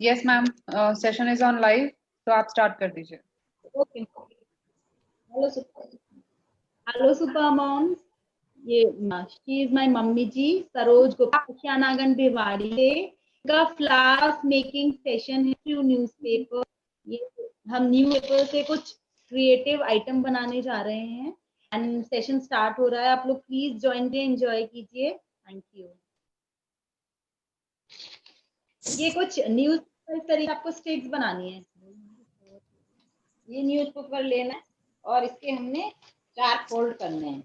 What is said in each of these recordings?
Yes ma'am, session is on live, तो आप start कर दीजिए। ओके। हेलो सुपर मॉम्स, ये शी इज माय मम्मी जी, सरोज गोपाल भिवाड़ी का क्लास मेकिंग सेशन है थ्रू न्यूज़पेपर। ये हम न्यूज़पेपर से कुछ क्रिएटिव आइटम बनाने जा रहे हैं एंड सेशन स्टार्ट हो रहा है। आप लोग प्लीज ज्वाइन के एंजॉय कीजिए। Thank you. ये कुछ न्यूज इस तरीके आपको स्टिक्स बनानी है। ये न्यूज़पेपर लेना है और इसके हमने 4 फोल्ड करने हैं।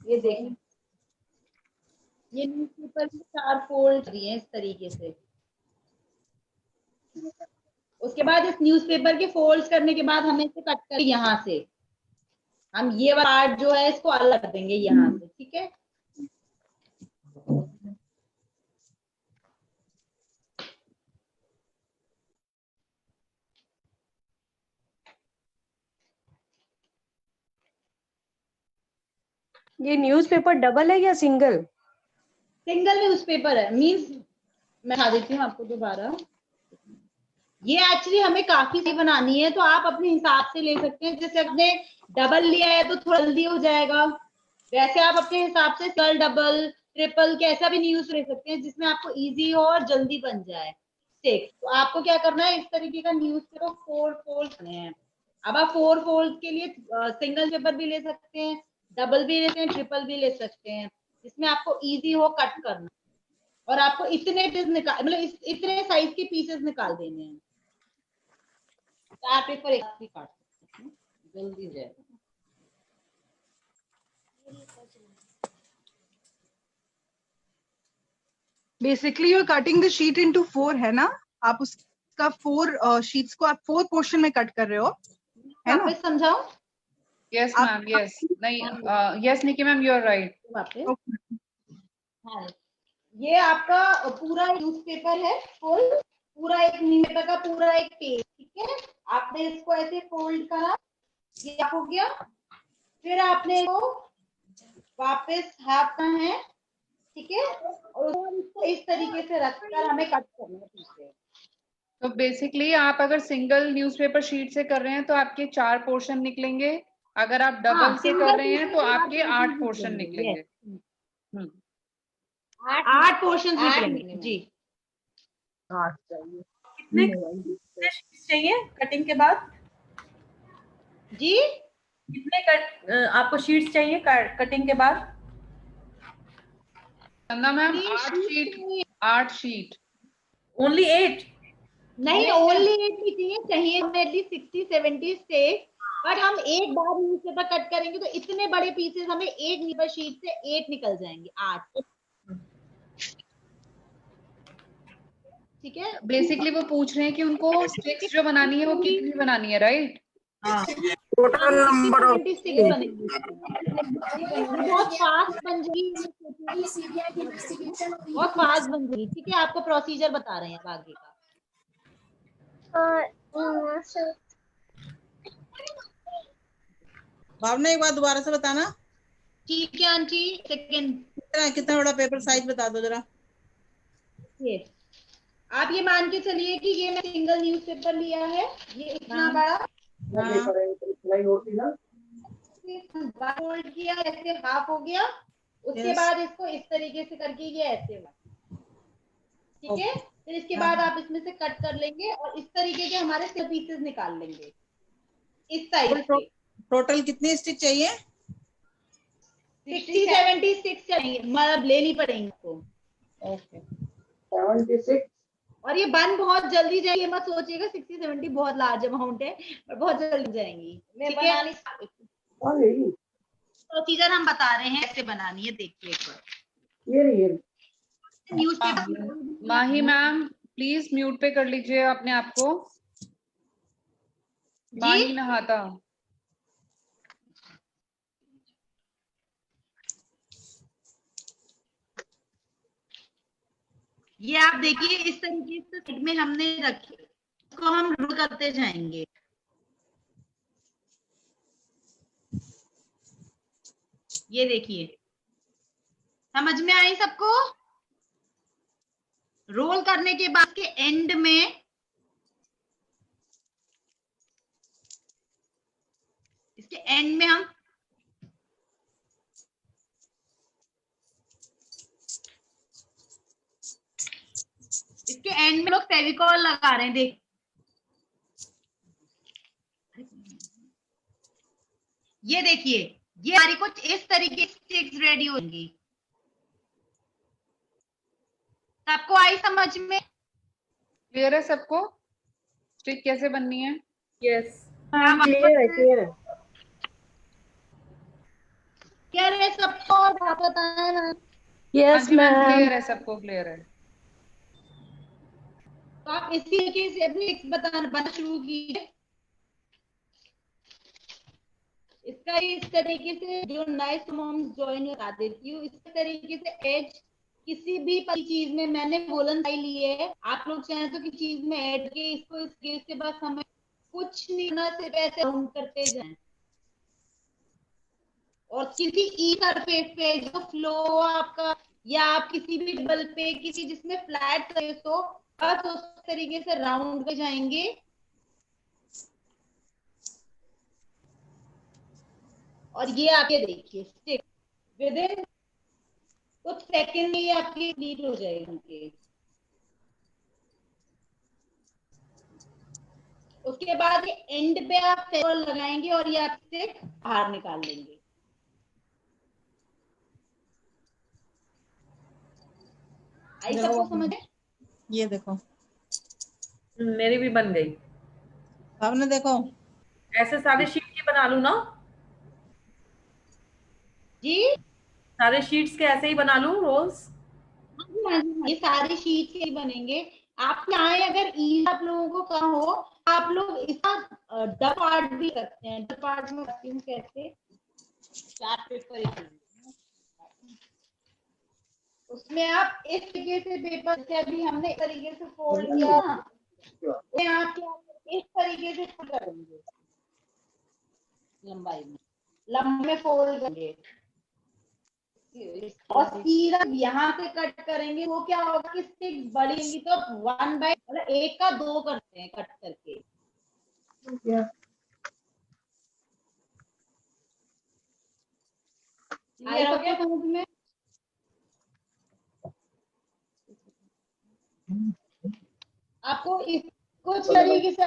ये देखें, ये न्यूज़पेपर में 4 फोल्ड दिए इस तरीके से। उसके बाद इस न्यूज़पेपर के फोल्ड्स करने के बाद हमें इसे कट कर यहाँ से हम ये वाला पार्ट जो है इसको अलग कर देंगे यहाँ से। ठीक है, ये न्यूज़पेपर डबल है या सिंगल? सिंगल न्यूज़पेपर है। मींस मैं दिखा देती हूँ आपको दोबारा। ये एक्चुअली हमें काफी सी बनानी है, तो आप अपने हिसाब से ले सकते हैं। जैसे आपने डबल लिया है तो थोड़ा जल्दी हो जाएगा, वैसे आप अपने हिसाब से सिंगल, डबल, ट्रिपल कैसा भी न्यूज ले सकते हैं जिसमें आपको इजी हो और जल्दी बन जाए। ठीक, तो आपको क्या करना है, इस तरीके का न्यूज पेपर 4 फोल्ड करने हैं। अब आप 4 फोल्ड के लिए सिंगल पेपर भी ले सकते हैं, डबल भी लेते हैं, ट्रिपल भी ले सकते हैं, जिसमें आपको इजी हो कट करना। और आपको इतने पीस निकाल, मतलब इतने साइज के पीसेस निकाल देने हैं। 4 पेपर एक साथ भी काट सकते हैं, जल्दी हो जाएगा। Basically you are cutting the sheet into 4 है ना? आप उसका 4 शीट्स को आप 4 पोर्शन में कट कर रहे हो, है ना? वापस समझाओ। यस मैम, यस नहीं, yes Niki ma'am, you are right. वापस हाँ, ये आपका पूरा न्यूज़पेपर है फुल, पूरा एक न्यूज़पेपर का पूरा एक पेज। ठीक है, आपने इसको ऐसे फोल्ड करा, ये हो गया। फिर आपने इसको वापस हाफ करना है। ठीक है, और इसको इस तरीके से रखकर हमें कट करना है पीछे। तो बेसिकली आप अगर सिंगल न्यूज़पेपर शीट से कर रहे हैं तो आपके 4 पोर्शन निकलेंगे, अगर आप डबल से कर रहे हैं तो आपके 8 पोर्शन निकलेंगे। 8 पोर्शन निकलेंगे जी। 8 चाहिए। कितने शीट्स चाहिए कटिंग के बाद? जी, कितने आपको शीट्स चाहिए कटिंग के बाद? Ma'am 8 sheet. ओनली 8? नहीं, ओनली 8 भी चाहिए हमें एटलीस्ट 60-70 स्टेक। बट हम एक बार न्यूज़पेपर कट करेंगे तो इतने बड़े पीसेस हमें एक न्यूज़पेपर शीट से 8 निकल जाएंगे, 8। ठीक है, बेसिकली वो पूछ रहे हैं कि उनको स्टिक्स जो बनानी है वो कितनी बनानी है, राइट? टोटल नंबर ऑफ 76 बनेगी। बहुत फास्ट बन जाएगी, बहुत फास्ट बन जाएगी। ठीक है, आपको प्रोसीजर बता रहे हैं अब आगे का। भावना एक बार दोबारा से बताना। ठीक है आंटी, सेकंड। कितना बड़ा पेपर साइज बता दो जरा। ये आप ये मान के चलिए कि ये मैं सिंगल न्यूज़पेपर लिया है, ये इतना बड़ा फोल्ड किया, ऐसे हाफ हो गया। उसके बाद इसको इस तरीके से करके ये ऐसे हुआ। ठीक है, फिर इसके बाद आप इसमें से कट कर लेंगे और इस तरीके के हमारे पीसेस निकाल लेंगे इस साइज के। टोटल कितने स्टिक चाहिए? 60-70 स्टिक्स चाहिए, मतलब लेनी पड़ेंगी आपको। ओके, 76। और ये बन बहुत जल्दी जाएगी, मत सोचिएगा 60-70 बहुत लार्ज अमाउंट है, पर बहुत जल्दी जाएंगी। ठीक है, प्रोसीजर हम बता रहे हैं कैसे बनानी है, देखिए एक बार। ये newspaper Mahi ma'am please mute पे कर लीजिए अपने आप को। माही नहाता। ये आप देखिए इस तरीके से साइड में हमने रखे, इसको हम रोल करते जाएंगे। ये देखिए, समझ में आई सबको? रोल करने के बाद के एंड में इसके एंड में हम इसके एंड में लोग फेविकॉल लगा रहे हैं, देख। ये देखिए, ये हमारी कुछ इस तरीके से स्टिक्स रेडी होंगी। सबको आई समझ में? क्लियर है सबको स्टिक कैसे बननी है? यस, क्लियर है, क्लियर है। क्लियर है सबको? और आप बताएं ना। हाँ यस जी मैम, मैम। क्लियर है, सबको क्लियर है। तो आप इसी तरीके से अपने बताना शुरू कीजिए। इसका इस तरीके से जो नाइस मॉम्स ज्वाइन करा देती हूँ, इस तरीके से एज किसी भी चीज में मैंने वोलन टाई लिए है, आप लोग चाहें तो किसी चीज में ऐड के इसको इस केस के बाद हमें कुछ नहीं करना, सिर्फ ऐसे राउंड करते जाएं। और किसी ई सरफेस पे जो फ्लो आपका, या आप किसी भी टेबल पे किसी जिसमें फ्लैट सरफेस हो, बस उस तरीके से राउंड पे जाएंगे। और ये आप ये देखिए स्टिक विद इन कुछ सेकंड में ये आपकी कंप्लीट हो जाएगी। उसके बाद ये एंड पे आप फेविकॉल लगाएंगे और ये आप स्टिक बाहर निकाल लेंगे। आई सबको समझ में? ये देखो, मेरी भी बन गई। आपने देखो ऐसे सारे शीट की बना लूं ना? जी सारे शीट्स के ऐसे ही बना लूं रोल्स? ये सारी शीट के ही बनेंगे। आप चाहे अगर ईज आप लोगों को कम हो, आप लोग इसका डबल पार्ट भी करते हैं। डबल पार्ट में करती हूँ कैसे, चार्ट पेपर उसमें आप इस तरीके से पेपर से अभी हमने इस तरीके से फोल्ड किया ना, उसमें आप क्या इस तरीके से करेंगे, लंबाई में लंबे फोल्ड करेंगे और सीधा यहाँ से कट करेंगे। वो क्या होगा कि स्टिक बढ़ेंगी तो 1/, मतलब 1 का 2 करते हैं कट करके। आई सबको समझ में? आपको इस कुछ तरीके से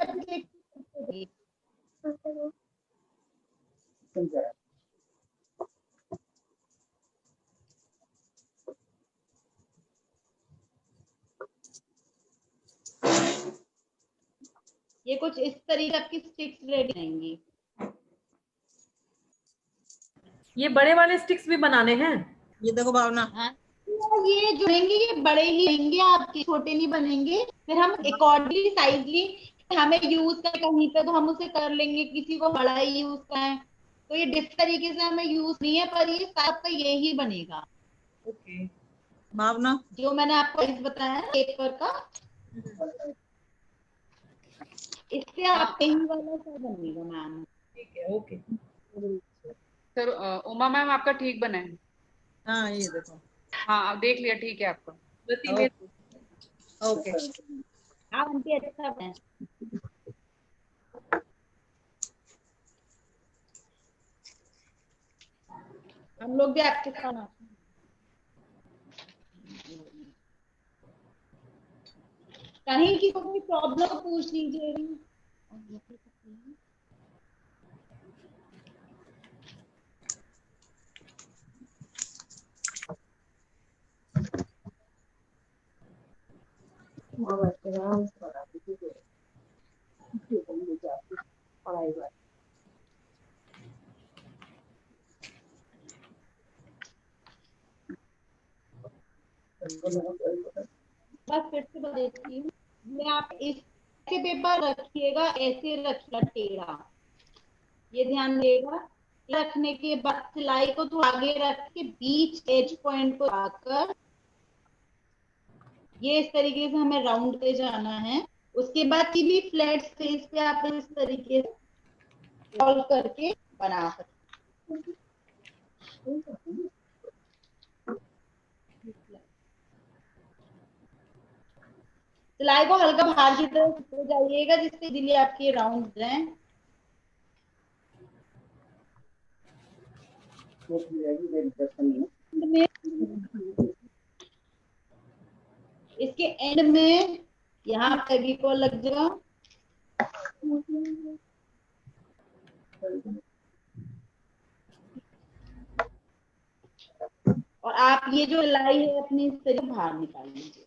ये कुछ इस तरीके आपकी स्टिक्स रेडी रहेंगी। ये बड़े वाले स्टिक्स भी बनाने हैं? ये देखो भावना, हाँ, ये जो रहेंगे ये बड़े ही रहेंगे, आपके छोटे नहीं बनेंगे। फिर हम अकॉर्डिंगली साइजली हमें यूज कर कहीं पे तो हम उसे कर लेंगे, किसी को बड़ा ही यूज का है तो ये डिस तरीके से हमें यूज नहीं है, पर ये आपका यही बनेगा। ओके। भावना जो मैंने आपको साइज बताया है पेपर का, इससे आप कहीं वाला सा बनेगा मैम। ठीक है, ओके। सर उमा मैम आपका ठीक बना है? हाँ ये देखो, हाँ अब देख लिया, ठीक है आपका। ओके आप आंटी अच्छा बने। हम लोग भी आपके साथ आते हैं। कहीं की कोई प्रॉब्लम पूछ लीजिए। बस फिर से बता देती हूँ, मैं आप इस ऐसे पेपर रखिएगा, ऐसे रखिएगा टेढ़ा, ये ध्यान देगा। रखने के बाद सिलाई को तो आगे रख के बीच एज पॉइंट को आकर ये इस तरीके से हमें राउंड पे जाना है। उसके बाद की भी फ्लैट स्पेस पे आप इस तरीके से सॉल्व करके बना सकते हैं। सिलाई को हल्का बाहर की तरफ हो जाइएगा जिससे इजीली आपके राउंड जाए। इसके एंड में यहाँ फेविकोल लग जाओ। और आप ये जो सिलाई है अपनी इस तरीके बाहर निकाल लीजिए।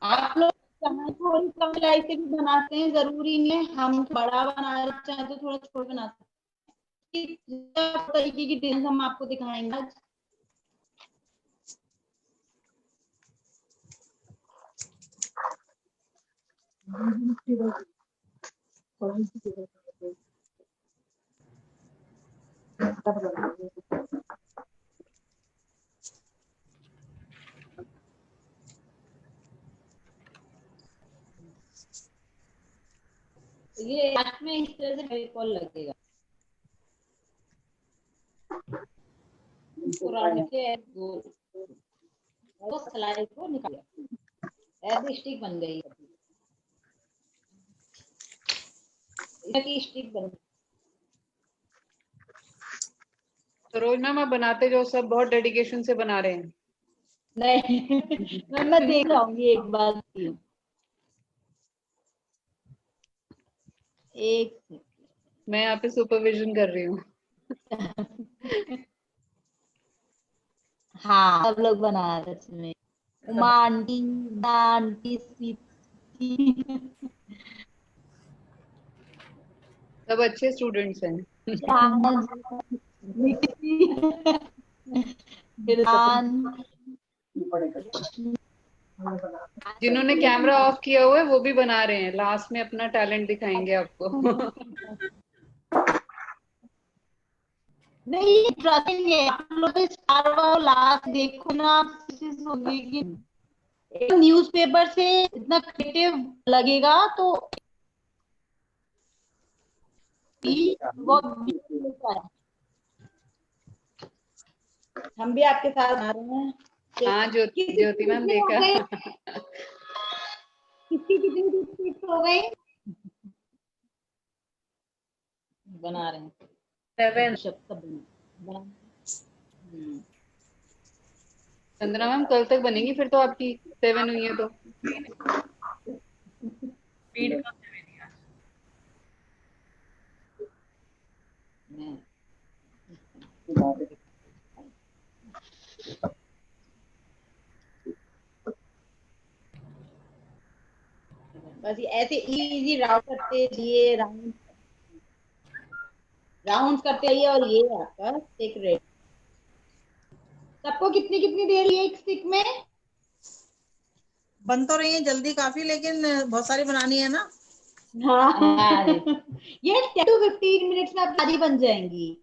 आप लोग चाहे थोड़ी कम सिलाई से भी बनाते हैं, जरूरी नहीं है हम बड़ा बना रहे चाहे तो थोड़ा छोटा बना सकते हैं। इस तरीके की डिजाइन हम आपको दिखाएंगे आज। तो ये लास्ट में इस तरह से फेविकोल लगेगा। इसको राउंड के गोल और सिलाई को निकालिए। ऐसे स्टिक बन गई है। की स्टिक बन गई। सरोज मैम आप बनाते जो सब बहुत डेडिकेशन से बना रहे हैं। नहीं मैं देख लाऊंगी एक बार की। एक मैं यहाँ पे सुपरविजन कर रही हूँ। हाँ सब लोग बना रहे इसमें। Uma aunty, aunty, sweetie. सब अच्छे स्टूडेंट्स हैं। इरफान, जिन्होंने कैमरा ऑफ किया हुआ है वो भी बना रहे हैं, लास्ट में अपना टैलेंट दिखाएंगे आपको। नहीं ट्रस्टिंग है आप लोग स्टार वाला लास्ट देखो ना आप कोशिश होगी कि न्यूज़पेपर से इतना क्रिएटिव लगेगा तो बहुत है। हम भी आपके साथ आ रहे हैं। हाँ ज्योति मैम कितने हो देखा। गए? किसकी कितनी डिस्ट्रिक्ट हो गई? बना रहे हैं 7 सब बना। चंद्रा मैम कल तक बनेगी फिर तो आपकी 7 हुई है तो। स्पीड कम है मेरी आज। बस ये ऐसे इजी राउंड करते जाइए, राउंड करते जाइए और ये आपका स्टिक रेडी। सबको कितनी कितनी देर है एक स्टिक में? बन तो रही है जल्दी काफी, लेकिन बहुत सारी बनानी है ना। हाँ ये 10 to 15 मिनट्स में आपकी सारी बन जाएंगी।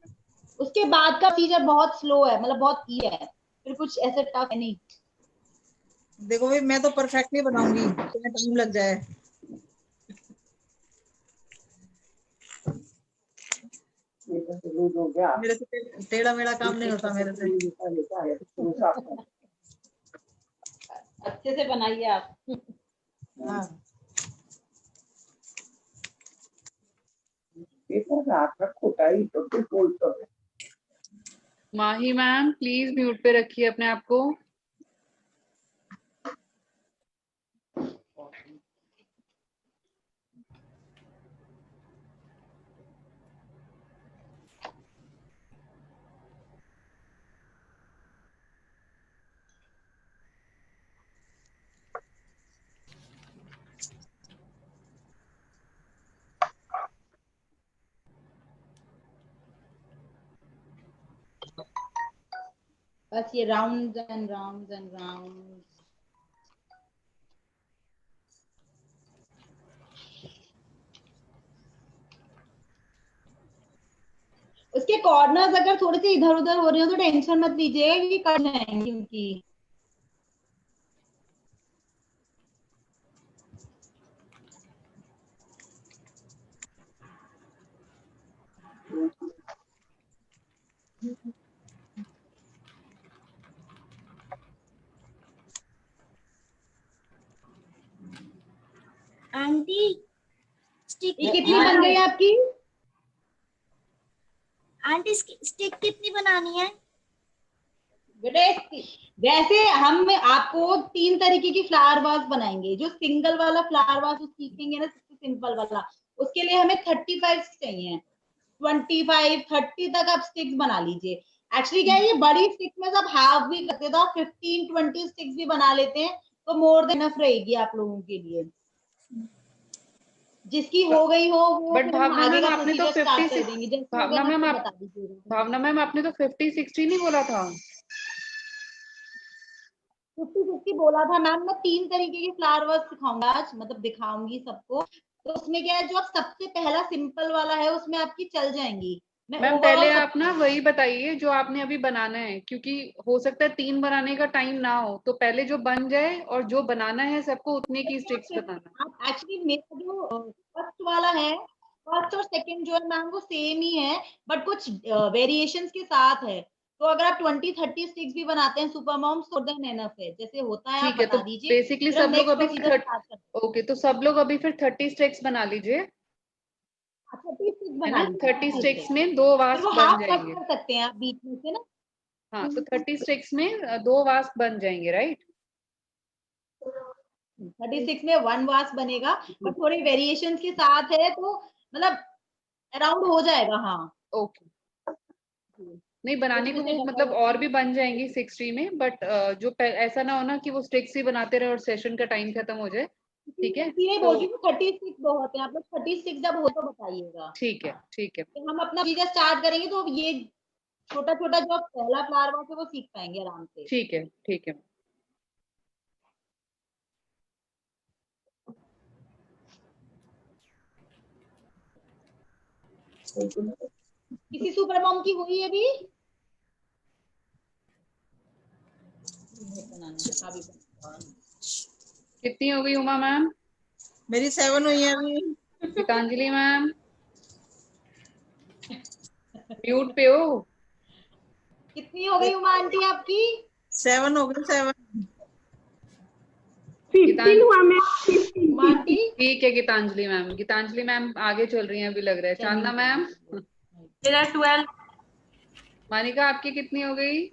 उसके बाद का प्रोसीजर बहुत स्लो है, मतलब बहुत ई है, फिर कुछ ऐसे टफ है नहीं। देखो भाई मैं तो परफेक्टली बनाऊंगी, तुम्हें टाइम लग जाए। मेरे से टेढ़ा मेढ़ा काम नहीं होता मेरे से। अच्छे से बनाइए आप। हाँ माही मैम प्लीज म्यूट पे रखिए अपने आप को। बस ये round and round and round. उसके कॉर्नर्स अगर थोड़े से इधर उधर हो रहे हो तो टेंशन मत लीजिएगा कि कट जाएंगे क्योंकि आंटी स्टिक ये कितनी बन गई आपकी? आंटी स्टिक कितनी बनानी है? बेटे वैसे हम आपको 3 तरीके की फ्लावर वास बनाएंगे। जो सिंगल वाला फ्लावर वास सीखेंगे ना, सबसे सिंपल वाला, उसके लिए हमें 35 चाहिए। 25 30 तक आप स्टिक्स बना लीजिए। एक्चुअली क्या है, ये बड़ी स्टिक में सब हाफ भी करते तो आप 15-20 स्टिक्स भी बना लेते हैं तो मोर देन इनफ रहेगी आप लोगों के लिए। जिसकी हो गई हो वो बट फिर हम भावना आगे मैम का आपने तो प्रोसीजर स्टार्ट कर 56 देंगे। जैसे भावना होगा ना मैम तो आप बता दीजिएगा। भावना मैम आपने तो 50-60 नहीं बोला था। 50-50 बोला था मैम। मैं 3 तरीके के फ्लावर वास सिखाऊंगा आज, मतलब दिखाऊंगी सबको। तो उसमें क्या है, जो आप सबसे पहला सिंपल वाला है उसमें आपकी चल जाएंगी। मैं मैम ओवरऑल पहले सब आप ना वही बताइए जो आपने अभी बनाना है, क्योंकि हो सकता है 3 बनाने का टाइम ना हो, तो पहले जो बन जाए और जो बनाना है सबको उतने की स्टिक्स बताना। आप एक्चुअली मेरा जो फर्स्ट वाला है, फर्स्ट और सेकंड जो है मैम वो सेम ही है, बट कुछ वेरिएशंस के साथ है। तो अगर आप 20-30 स्टिक्स भी बनाते हैं सुपर मॉम्स तो देन एनफ है। जैसे होता है आप ठीक है, तो बता दीजिए, बेसिकली फिर हम सब लोग नेक्स्ट अभी प्रोसीजर स्टार्ट करते हैं। ओके, तो सब लोग अभी फिर 30 स्टिक्स बना लीजिए, 30 स्टिक्स है बना ना। लीजिए, 30 30 स्टिक्स स्टिक्स। में 2 फिर वास्प वो बन हाफ कट जाएंगे। कर सकते हैं आप बीच में से ना। हाँ, तो 30 स्टिक्स में 2 वास्प बन जाएंगे, राइट। 36 में 1 वास बनेगा, बट थोड़े वेरिएशन के साथ है तो मतलब अराउंड हो जाएगा। हाँ, ओके, नहीं बनाने को उसमें से वो मतलब और भी बन जाएंगी 60 में, बट जो ऐसा ना हो ना कि वो स्टिक्स ही बनाते रहे और सेशन का टाइम खत्म हो जाए। ठीक है, इसीलिए तो बोल रही हूँ 36 बहुत है। आप लोग 36 जब हो तो बताइएगा। ठीक है, ठीक है, तो हम अपना चीजें स्टार्ट करेंगे तो ये छोटा छोटा जो आप पहला फ्लावर वास है वो सीख पाएंगे आराम से। ठीक है, ठीक है। किसी सुपर मॉम की हुई है अभी? कितनी हो गई उमा मैम? मेरी 7 हुई है अभी। गीतांजलि मैम म्यूट पे हो? कितनी हो गई उमा आंटी आपकी? 7 हो गई, 7। 15 हुआ मैम। उमा आंटी ठीक है गीतांजलि मैम आगे चल रही हैं अभी लग रहा है। चांदना मैम, मेरा 12। मानिका आपकी कितनी हो गई?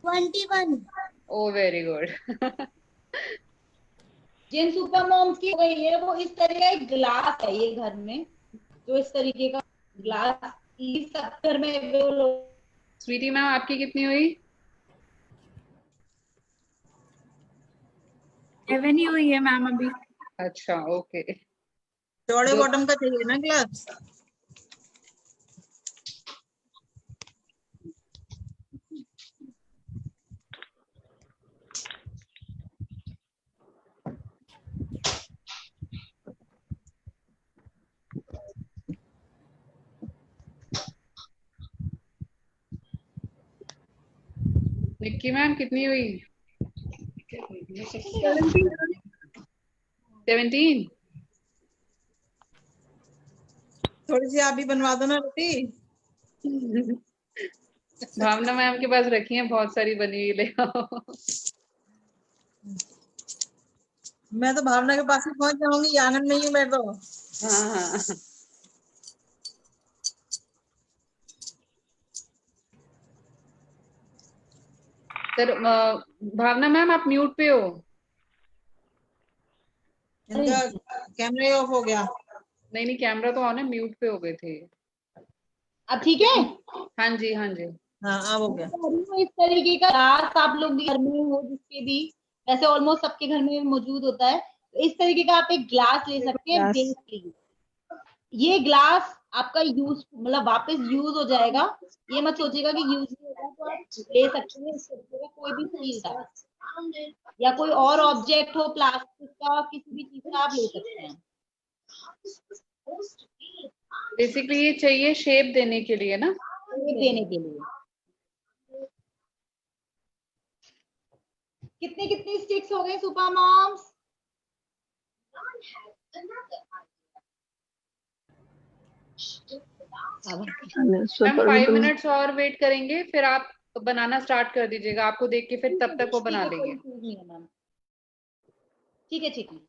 21। ओ वेरी गुड। जिन सुपर मॉम्स की हो गई है वो इस तरह का एक ग्लास है ये घर में, जो इस तरीके का ग्लास इस सब घर में अवेलेबल हो। स्वीटी मैम आपकी कितनी हुई? 7 ही हुई है मैम अभी। अच्छा, ओके। चौड़े जो बॉटम का चाहिए ना ग्लास। निक्की मैम कितनी हुई? 17। थोड़ी सी आप भी बनवा दो ना रोटी। भावना मैम के पास रखी है बहुत सारी बनी हुई, ले आओ। मैं तो भावना के पास ही पहुंच जाऊंगी, आंगन में ही हूँ मैं तो। हाँ हाँ, सर भावना मैम आप म्यूट पे हो। इनका कैमरा ही ऑफ हो गया। नहीं नहीं, कैमरा तो ऑन है, म्यूट पे हो गए थे। अब ठीक है। हाँ जी, हाँ जी। हाँ, अब हो गया। इस तरीके का ग्लास आप लोग भी घर में हो, जिसके भी वैसे ऑलमोस्ट सबके घर में मौजूद होता है, तो इस तरीके का आप एक ग्लास ले सकते हैं। बेसिकली ये ग्लास आपका यूज मतलब वापस यूज हो जाएगा। ये मत सोचिएगा कि यूज नहीं होगा, तो आप ले सकते हैं इस तरीके का कोई भी स्टील का या कोई और ऑब्जेक्ट हो, प्लास्टिक का, किसी भी चीज का आप ले सकते हैं। बेसिकली ये चाहिए शेप देने के लिए ना। शेप देने के लिए। कितनी कितनी स्टिक्स हो गई सुपर मॉम्स? हम 5 मिनट्स और वेट करेंगे, फिर आप बनाना स्टार्ट कर दीजिएगा, आपको देख के फिर तब तक वो बना लेंगे। ठीक है ठीक है।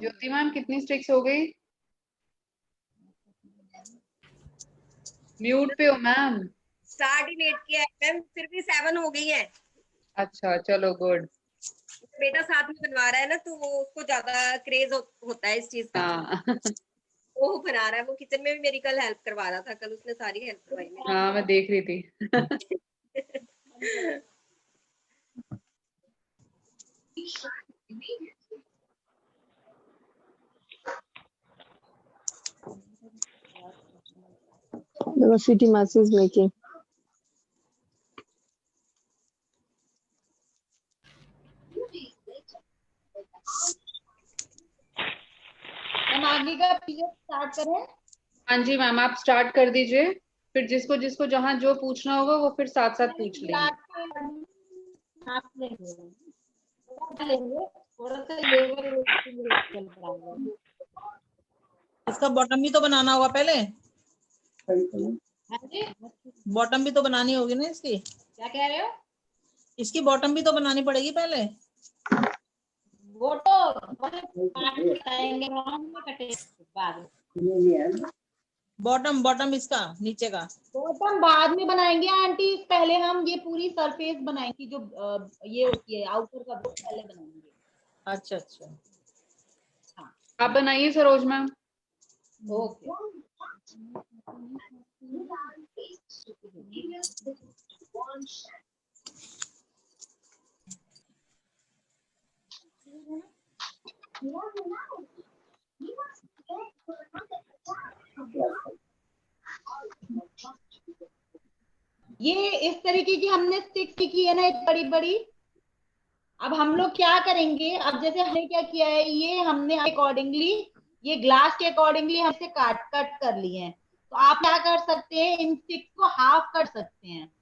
ज्योति मैम कितनी स्टिक्स हो गई? म्यूट पे हो मैम। स्टार्ट ही लेट किया है मैम, फिर भी 7 हो गई है। अच्छा चलो गुड। बेटा साथ में बनवा रहा है ना, तो वो उसको ज्यादा क्रेज होता है इस चीज का। हाँ वो बना रहा है, वो किचन में भी मेरी कल हेल्प करवा रहा था, कल उसने सारी हेल्प करवाई मेरी। हाँ मैं देख रही थी। The city mass is making. हम आगे का पीरियड स्टार्ट करें? हाँ जी मैम आप स्टार्ट कर दीजिए, फिर जिसको जिसको जहाँ जो पूछना होगा वो फिर साथ साथ पूछ लेंगे। थोड़ा सा लेवल इसका बॉटम भी तो बनाना होगा पहले। बॉटम भी तो बनानी होगी ना इसकी। क्या कह रहे हो? इसकी बॉटम भी तो बनानी पड़ेगी पहले। वो तो बाद बॉटम बॉटम इसका नीचे का बॉटम बाद में बनाएंगे आंटी, पहले हम ये पूरी सरफेस बनाएंगे, जो ये होती है आउटर का वो पहले बनाएंगे। अच्छा अच्छा आप बनाइए सरोज मैम। ओके। ये इस तरीके की हमने स्टिक्स की है ना, एक बड़ी बड़ी। अब हम लोग क्या करेंगे, अब जैसे हमने क्या किया है, ये हमने अकॉर्डिंगली, ये ग्लास के अकॉर्डिंगली हमसे कट कर लिए हैं। तो आप क्या कर सकते हैं, इन स्टिक्स को हाफ कर सकते हैं।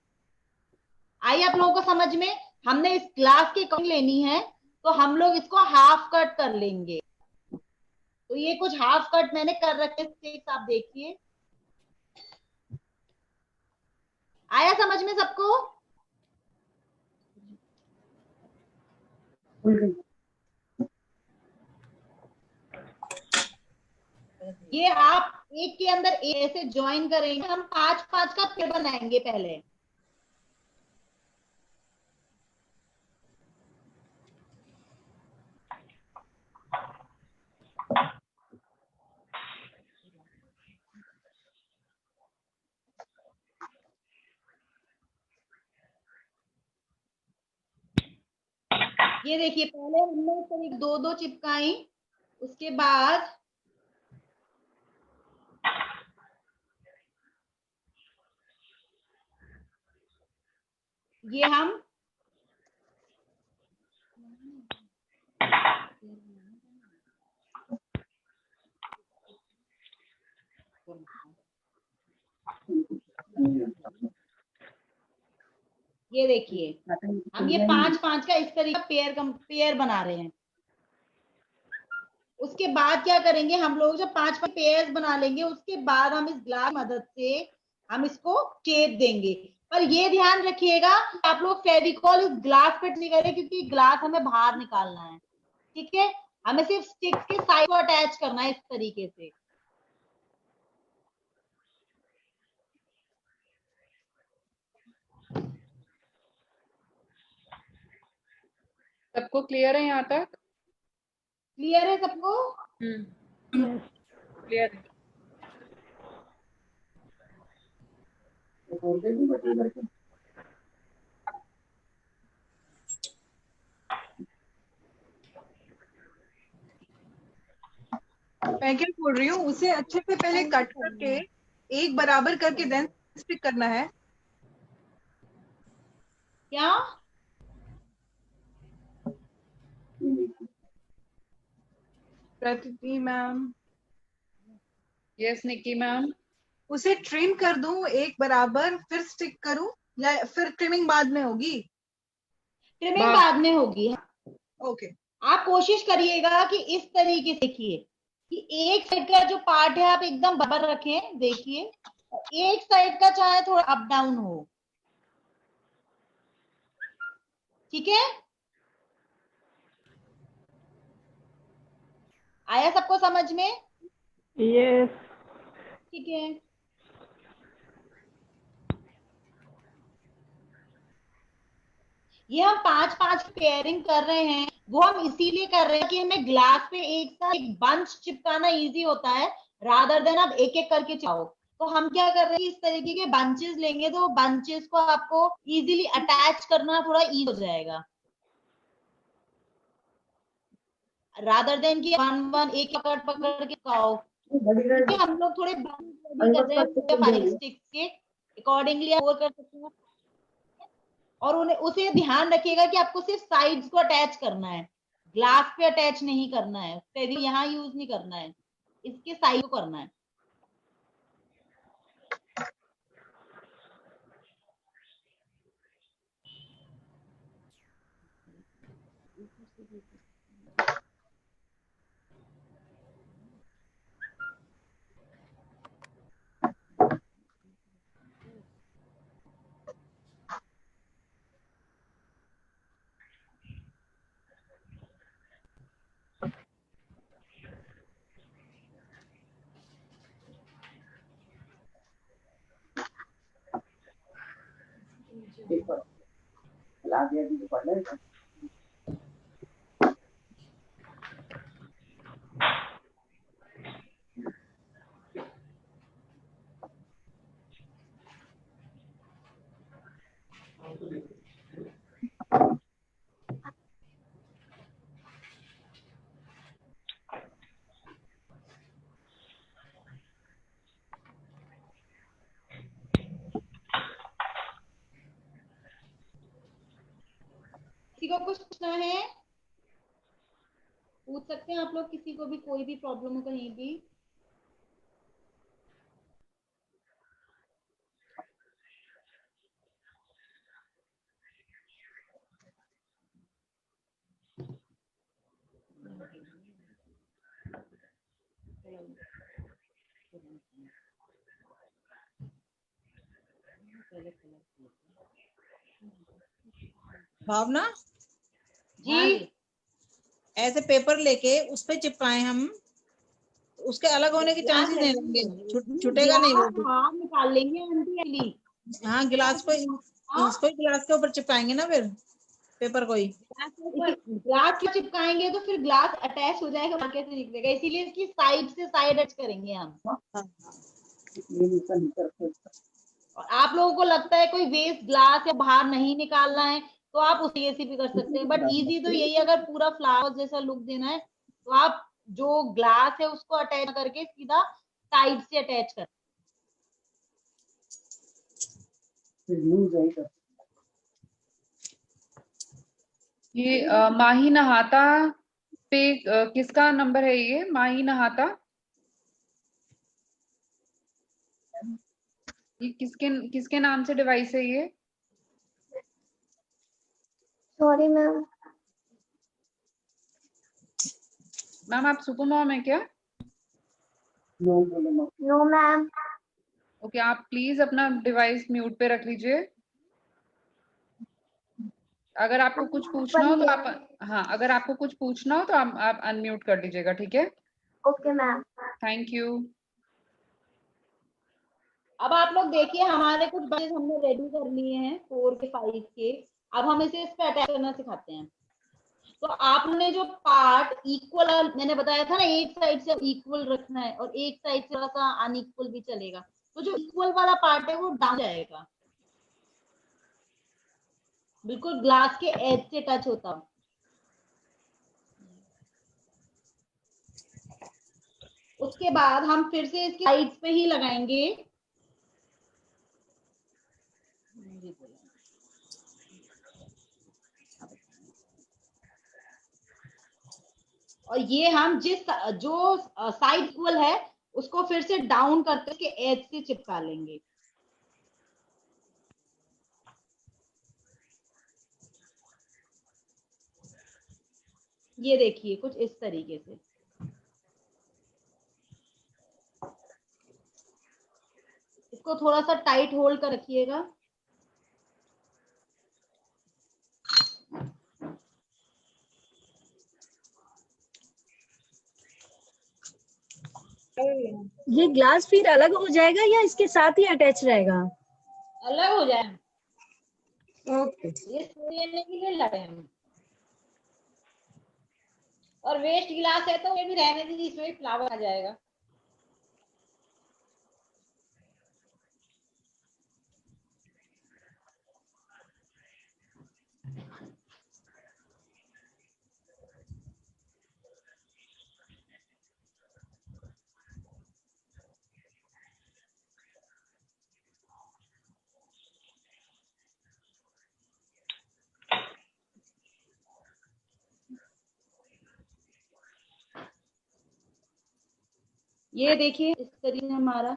आइए आप लोगों को समझ में, हमने इस ग्लास के अकॉर्डिंग लेनी है, तो हम लोग इसको हाफ कट कर लेंगे। तो ये कुछ हाफ कट मैंने कर रखे स्टिक्स, आप देखिए। आया समझ में सबको? ये आप एक के अंदर ऐसे ज्वाइन करेंगे, हम 5-5 का पेड़ बनाएंगे पहले। ये देखिए, पहले हमने करीब 2-2 चिपकाई, उसके बाद ये हम ये देखिए, हम ये 5-5 का इस तरीके का पेयर बना रहे हैं। उसके बाद क्या करेंगे हम लोग, जब 5-5 पेयर्स बना लेंगे, उसके बाद हम इस ग्लास की मदद से हम इसको शेप देंगे। पर ये ध्यान रखिएगा आप लोग फेविकॉल इस ग्लास पे नहीं करें, क्योंकि ग्लास हमें बाहर निकालना है। ठीक है, हमें सिर्फ स्टिक्स के साइड को अटैच करना है इस तरीके से। सबको क्लियर है यहाँ तक? क्लियर है सबको? क्लियर है। मैं क्या बोल रही हूँ, उसे अच्छे से पहले कट करके एक बराबर करके देन स्टिक करना है। क्या? प्रकृति मैम, यस निक्की मैम। उसे ट्रिम कर दूं एक बराबर, फिर स्टिक करूं, या फिर ट्रिमिंग बाद में होगी? ट्रिमिंग बाद में होगी। ओके। आप कोशिश करिएगा कि इस तरीके से देखिए कि एक साइड का जो पार्ट है आप एकदम बराबर रखें, देखिए, एक साइड का चाहे थोड़ा अप डाउन हो, ठीक है? आया सबको समझ में? Yes. ठीक है। ये हम 5-5 पेयरिंग कर रहे हैं, वो हम इसीलिए कर रहे हैं कि हमें ग्लास पे एक साथ एक बंच चिपकाना इजी होता है, रादर देन आप एक एक करके चाहो। तो हम क्या कर रहे हैं, इस तरीके के बंचेस लेंगे तो बंचेस को आपको इजीली अटैच करना थोड़ा इजी हो जाएगा, रादर देन कि वन वन एक पकड़ पकड़ के खाओ। क्योंकि हम लोग थोड़े बंच रेडी कर रहे हैं 5 स्टिक्स के अकॉर्डिंगली आप और कर सकते हैं। और उन्हें उसे ध्यान रखिएगा कि आपको सिर्फ साइड्स को अटैच करना है, ग्लास पे अटैच नहीं करना है, फेविक यहाँ यूज नहीं करना है, इसके साइड को करना है। किसी को कुछ पूछना है, पूछ सकते हैं आप लोग, किसी को भी कोई भी प्रॉब्लम हो कहीं भी। भावना जी, ऐसे पेपर लेके उस पे चिपकाए हम, उसके अलग होने के चांसेस नहीं रहेंगे, छूटेगा नहीं वो। हाँ निकाल लेंगे आंटी अली। हाँ गिलास को, इसको गिलास के ऊपर चिपकाएंगे ना फिर पेपर को ही। ग्लास पे चिपकाएंगे तो फिर ग्लास अटैच हो जाएगा, वहां कैसे निकलेगा, इसीलिए इसकी साइड से साइड अटैच करेंगे हम। और आप लोगों को लगता है कोई वेस्ट ग्लास या बाहर नहीं निकालना है तो आप उसी ऐसे भी कर सकते हैं, बट इजी तो यही, अगर पूरा फ्लावर जैसा लुक देना है तो आप जो ग्लास है उसको अटैच करके सीधा साइड से अटैच कर। ये माही नहाता पे किसका नंबर है? ये माही नहाता, ये किसके किसके नाम से डिवाइस है ये? Sorry ma'am. मैम आप सुपर मॉम है क्या? No ma'am. ओके, आप प्लीज अपना डिवाइस म्यूट पे रख लीजिए। अगर आपको कुछ पूछना हो तो आप, हाँ अगर आपको कुछ पूछना हो तो आप अनम्यूट कर लीजिएगा, ठीक है? Okay ma'am. Thank you. अब आप लोग देखिए, हमारे कुछ बच्चे हमने रेडी कर लिए हैं 4 के 5 के। अब हम इसे इस पे अटैच करना सिखाते हैं। तो आपने जो पार्ट इक्वल, मैंने बताया था ना, एक साइड से इक्वल रखना है और एक साइड से थोड़ा सा अनइक्वल भी चलेगा। तो जो इक्वल वाला पार्ट है वो डाउन जाएगा, बिल्कुल ग्लास के एज से टच होता। उसके बाद हम फिर से इसके साइड्स पे ही लगाएंगे जी बोला। और ये हम जो साइड इक्वल है उसको फिर से डाउन करके उसके एज से चिपका लेंगे। ये देखिए कुछ इस तरीके से। इसको थोड़ा सा टाइट होल्ड कर रखिएगा। ये ग्लास फिर अलग हो जाएगा या इसके साथ ही अटैच रहेगा? अलग हो जाए। ओके। ये लेने के लिए लाए हम। और वेस्ट गिलास है तो ये भी रहने दीजिए, इसमें भी फ्लावर आ जाएगा। ये देखिए इस तरीके से हमारा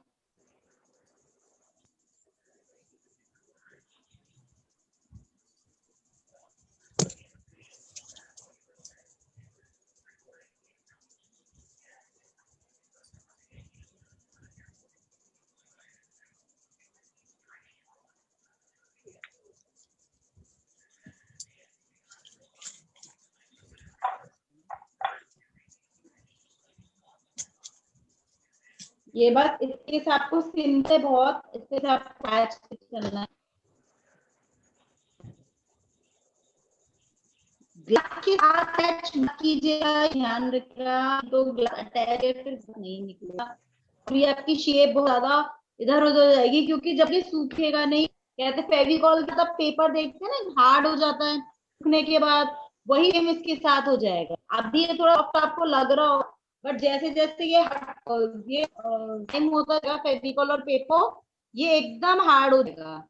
ये बात इसके से आपको सिंपल बहुत इसके से आपको पैच करना है। ग्लास के साथ अटैच मत कीजिएगा, ध्यान रखिएगा तो ग्लास अटैच है फिर नहीं निकलेगा। और ये आपकी शेप बहुत ज्यादा इधर उधर हो जाएगी क्योंकि जब ये सूखेगा नहीं, कहते फेविकॉल का पेपर देखते हैं ना हार्ड हो जाता है सूखने के बाद, वही सेम इसके साथ हो जाएगा। अभी ये थोड़ा सॉफ्ट आपको लग रहा हो बट जैसे जैसे ये टाइम होता जाएगा फेविकॉल और पेपर ये एकदम हार्ड हो जाएगा।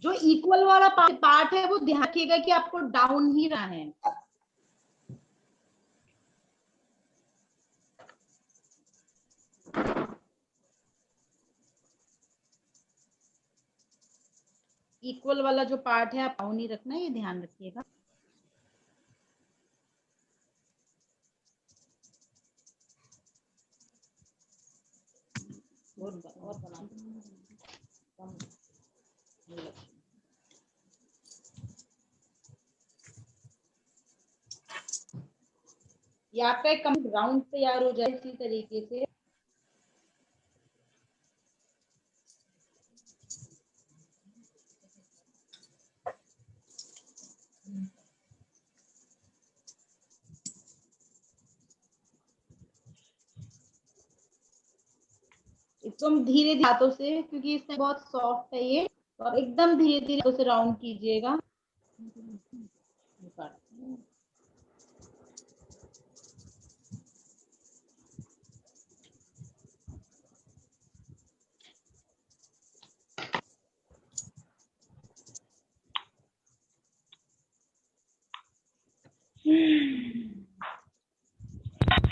जो इक्वल वाला पार्ट है वो ध्यान रखिएगा कि आपको डाउन ही रहा है। इक्वल वाला जो पार्ट है आप डाउन ही रखना है, ये ध्यान रखिएगा। और बना ये आपका एक कम राउंड तैयार हो जाए इसी तरीके से। एकदम धीरे धीरे हाथों से क्योंकि इसमें बहुत सॉफ्ट है ये, तो आप एकदम धीरे धीरे हाथों से राउंड कीजिएगा।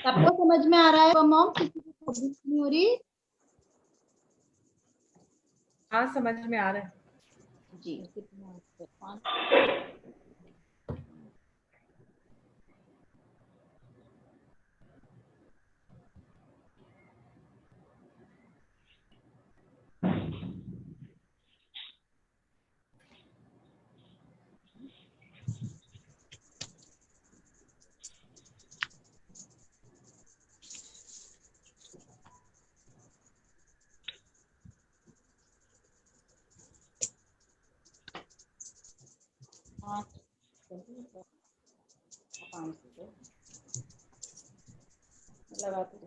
सबको समझ में आ रहा है मॉम? किसी को प्रॉब्लम नहीं हो रही? हाँ समझ में आ रहा है जी। लगाते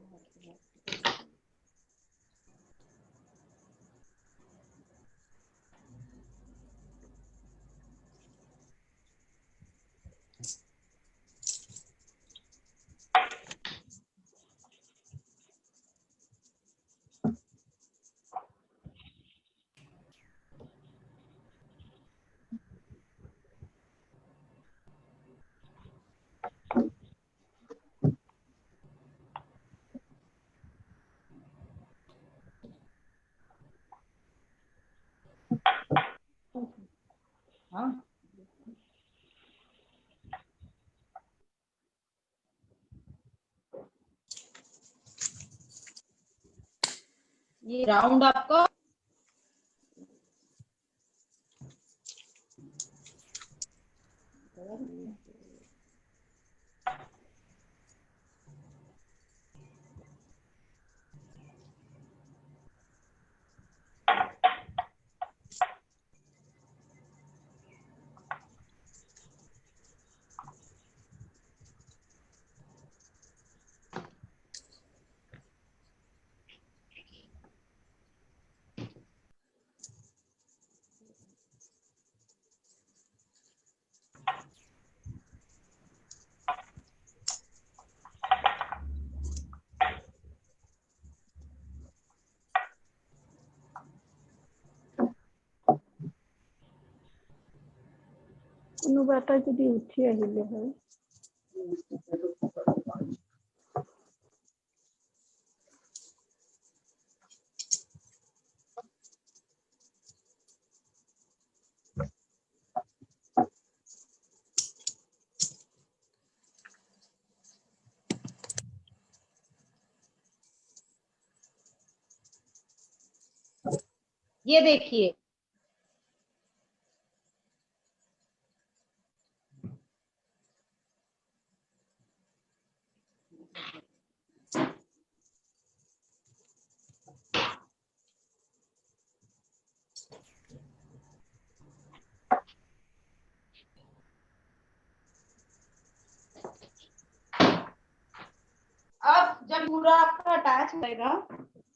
हाँ ये राउंड आपका অনুবাতা যদি উঠি আহিলে হয়। ये देखिए अब जब पूरा आपका अटैच रहेगा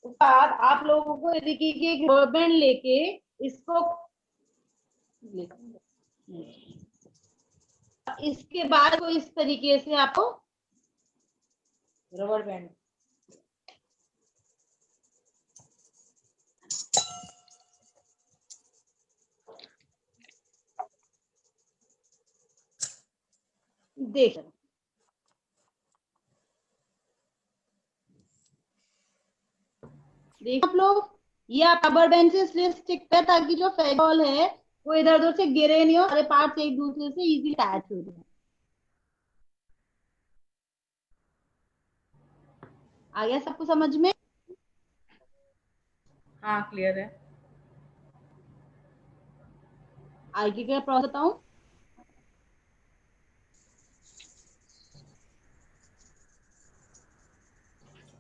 उसके बाद आप लोगों को देखिए कि एक रबर बैंड लेके इसको इसके बाद को इस तरीके से आपको रबर बैंड देख देखो आप लोग ये आप रबर बैंड से इसलिए स्टिक कर ताकि जो फेविकॉल है वो इधर उधर से गिरे नहीं हो, सारे पार्ट्स एक दूसरे से इजीली अटैच हो जाए। आ गया सबको समझ में? हाँ क्लियर है। आगे क्या प्रोसेस बताऊं?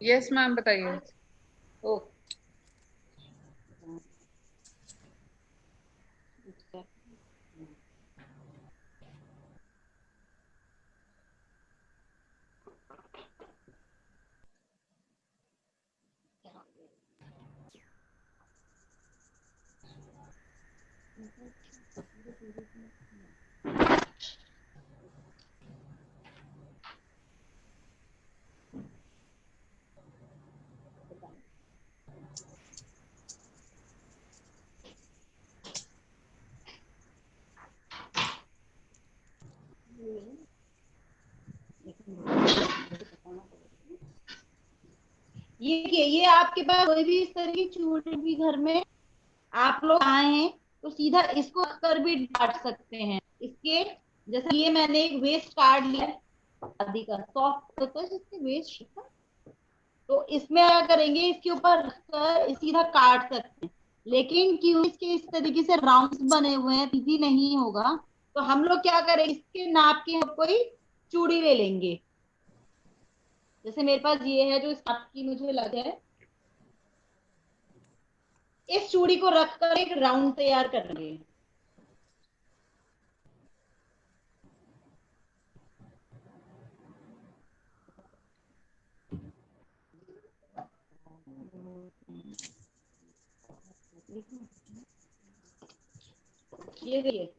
यस मैम बताइए। ओके ये आपके पास कोई भी इस तरह की चूड़ी भी घर में आप लोग आए हैं तो सीधा इसको कर भी काट सकते हैं। इसके जैसे ये मैंने एक वेस्ट कार्ड लिया आदि का सॉफ्ट होता है जिसके वेस्ट का, तो इसमें क्या करेंगे इसके ऊपर रखकर सीधा काट सकते हैं। लेकिन क्यों इसके इस तरीके से राउंड्स बने हुए हैं इजी नहीं होगा, तो हम लोग क्या करेंगे इसके नाप के कोई चूड़ी ले लेंगे। जैसे मेरे पास ये है जो इस नाप की मुझे लग है, इस चूड़ी को रखकर एक राउंड तैयार करेंगे। ये देखिए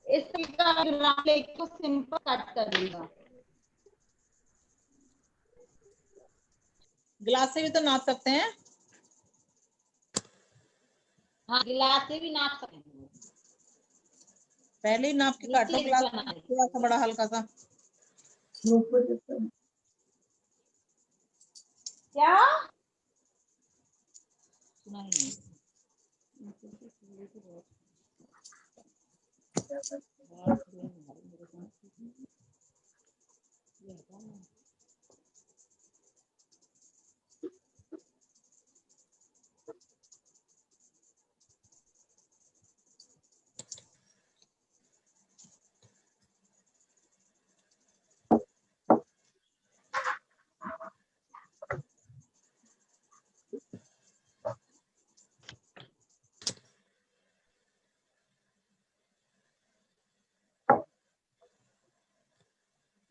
इस तरीके का ग्राम लेके तो सिंपल कट कर देगा। ग्लास से भी तो नाप सकते हैं। हाँ गिलास से भी नाप सकते हैं। पहले ही नाप के काटो ग्लास, थोड़ा सा बड़ा हल्का सा। क्या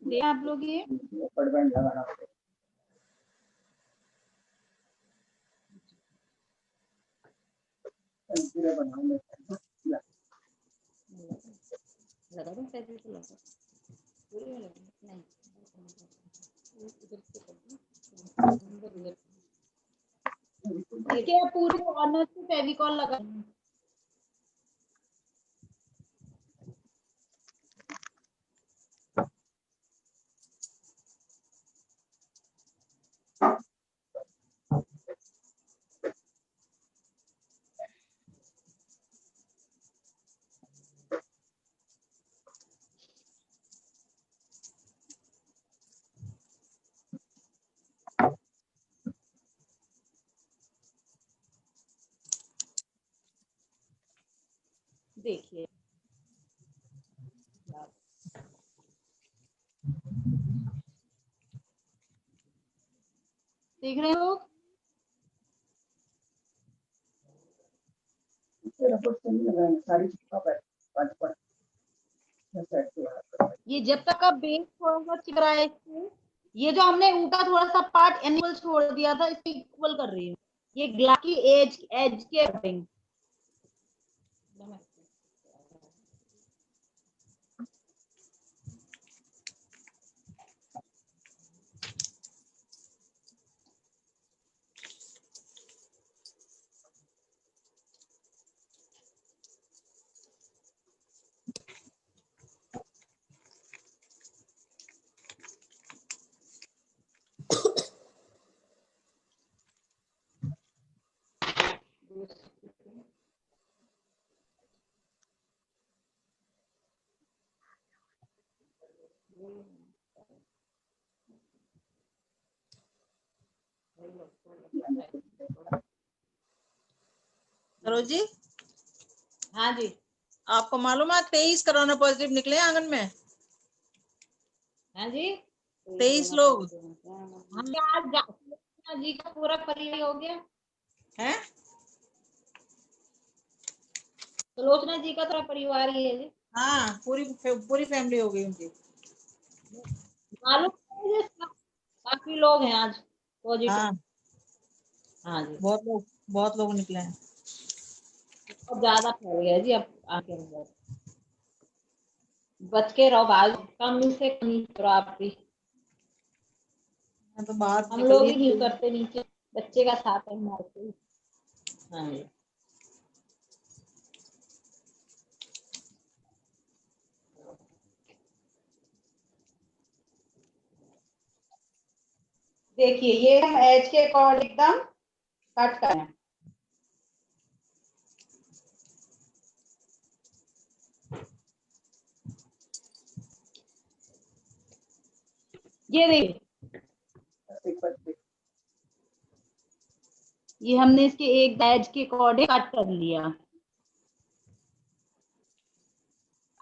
दे आप लोग ये देखिए पूरे कॉर्नर से फेविकॉल लगा। देखिए देख रहे हो ये जब तक का बेस थोड़ा सा चिकरा है इससे, ये जो हमने ऊपर थोड़ा सा पार्ट एनिमल छोड़ दिया था इसको इक्वल कर रही हूँ। ये ग्लास की एज एज के अकॉर्डिंग। सरोज जी, हाँ जी आपको मालूम है 23 कोरोना पॉजिटिव निकले आंगन में। हाँ जी 23 लोग हमें आज जी का पूरा परिवार हो गया हैं। सुलोचना जी का पूरा परिवार ही है जी। हाँ पूरी फैमिली हो गई उनकी। मालूम है जी, काफी लोग हैं आज पॉजिटिव। हाँ हाँ जी बहुत लोग निकले हैं। बहुत ज्यादा फैल गया जी अब आगे अंदर। बच के रहो भाई, कम से कम करो आप भी। मैं तो बाहर हम निकल लोग रही ही हील करते नीचे, बच्चे का साथ है हमारे। हाँ जी देखिए ये हम एज के अकॉर्डिंग एकदम कट करें। ये देखिए ये हमने इसके एक एज के अकॉर्डिंग कट कर लिया।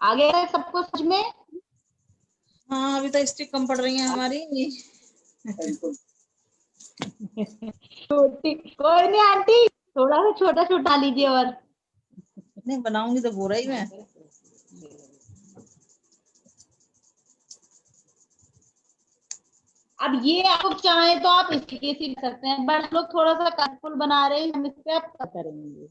आगे है सबको समझ में। हाँ अभी तो स्टिक कम पड़ रही है हमारी। छोटी कोई नहीं आंटी, थोड़ा सा छोटा छोटा लीजिए और नहीं बनाऊंगी तो बुरा ही मैं। अब ये आप चाहें तो आप इस तरीके से कर सकते हैं, बट लोग थोड़ा सा कलरफुल बना रहे हैं, हम इस पे आप करेंगे।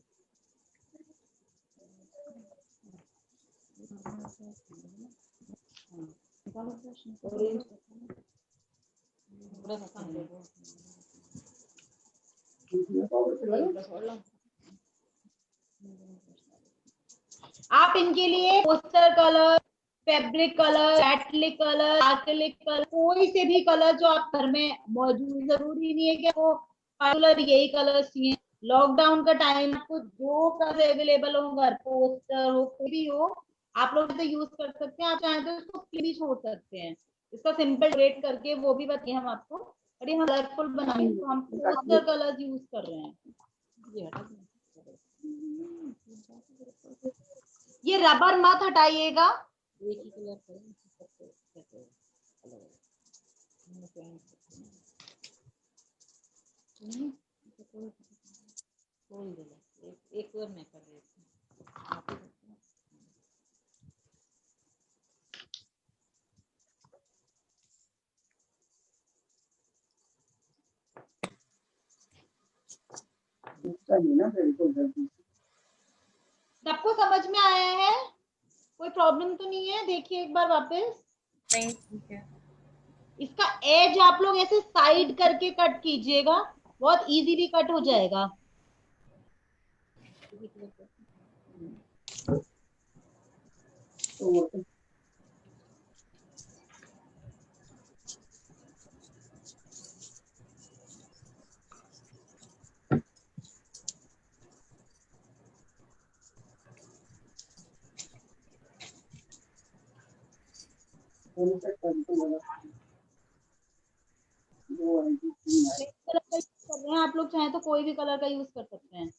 आप इनके लिए poster colour, fabric colour, acrylic colour, acrylic colour, कोई से भी कलर जो आप घर में मौजूद, जरूरी नहीं है कि वो पर्टिकुलर यही कलर चाहिए। लॉकडाउन का टाइम, आपको जो कलर अवेलेबल हो, घर पोस्टर हो, कोई भी हो, आप लोग तो यूज कर सकते हैं। आप चाहें तो इसको भी छोड़ सकते हैं। इसका सिंपल रेट करके वो भी बताइए हम आपको। और ये हम कलरफुल बनाएंगे तो हम पोस्टर कलर यूज कर रहे हैं। ये रबर मत हटाइएगा। एक ही कलर एक कलर मैं कर रही हूँ। सबको समझ में आया है? कोई प्रॉब्लम तो नहीं है? देखिए एक बार वापस। नहीं, ठीक है। इसका एज आप लोग ऐसे साइड करके कट कीजिएगा, बहुत इजीली कट हो जाएगा। कलर का यूज कर रहे हैं आप लोग, चाहे तो कोई भी कलर का यूज कर सकते हैं।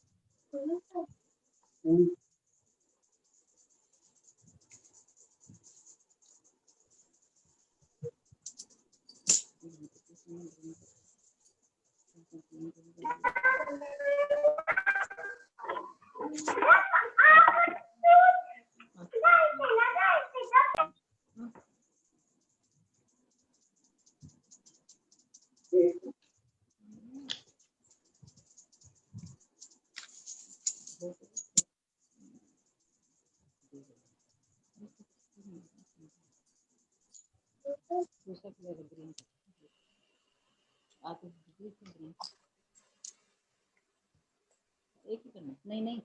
एक ही करना, नहीं नहीं,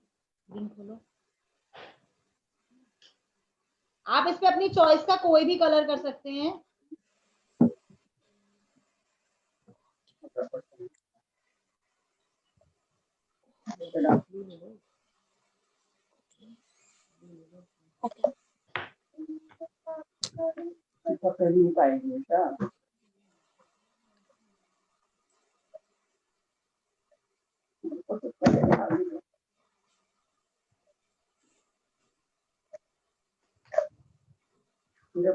ग्रीन खोलो। आप इस पे अपनी चॉइस का कोई भी कलर कर सकते हैं।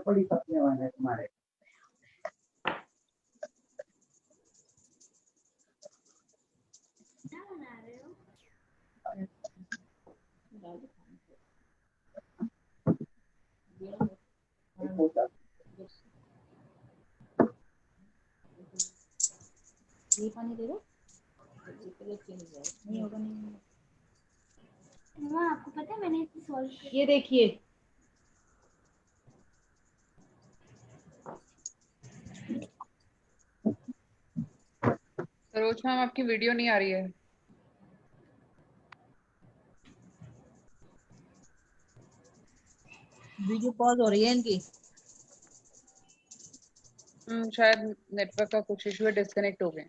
बड़ी सपने वाले हैं तुम्हारे। ये पानी दे दो, नहीं होगा, नहीं होगा। आपको पता है मैंने सॉल्व किया। ये देखिए, सरोज मैम आपकी वीडियो नहीं आ रही है। वीडियो पॉज हो रही है इनकी। शायद नेटवर्क का कुछ इशू है, डिस्कनेक्ट हो गए।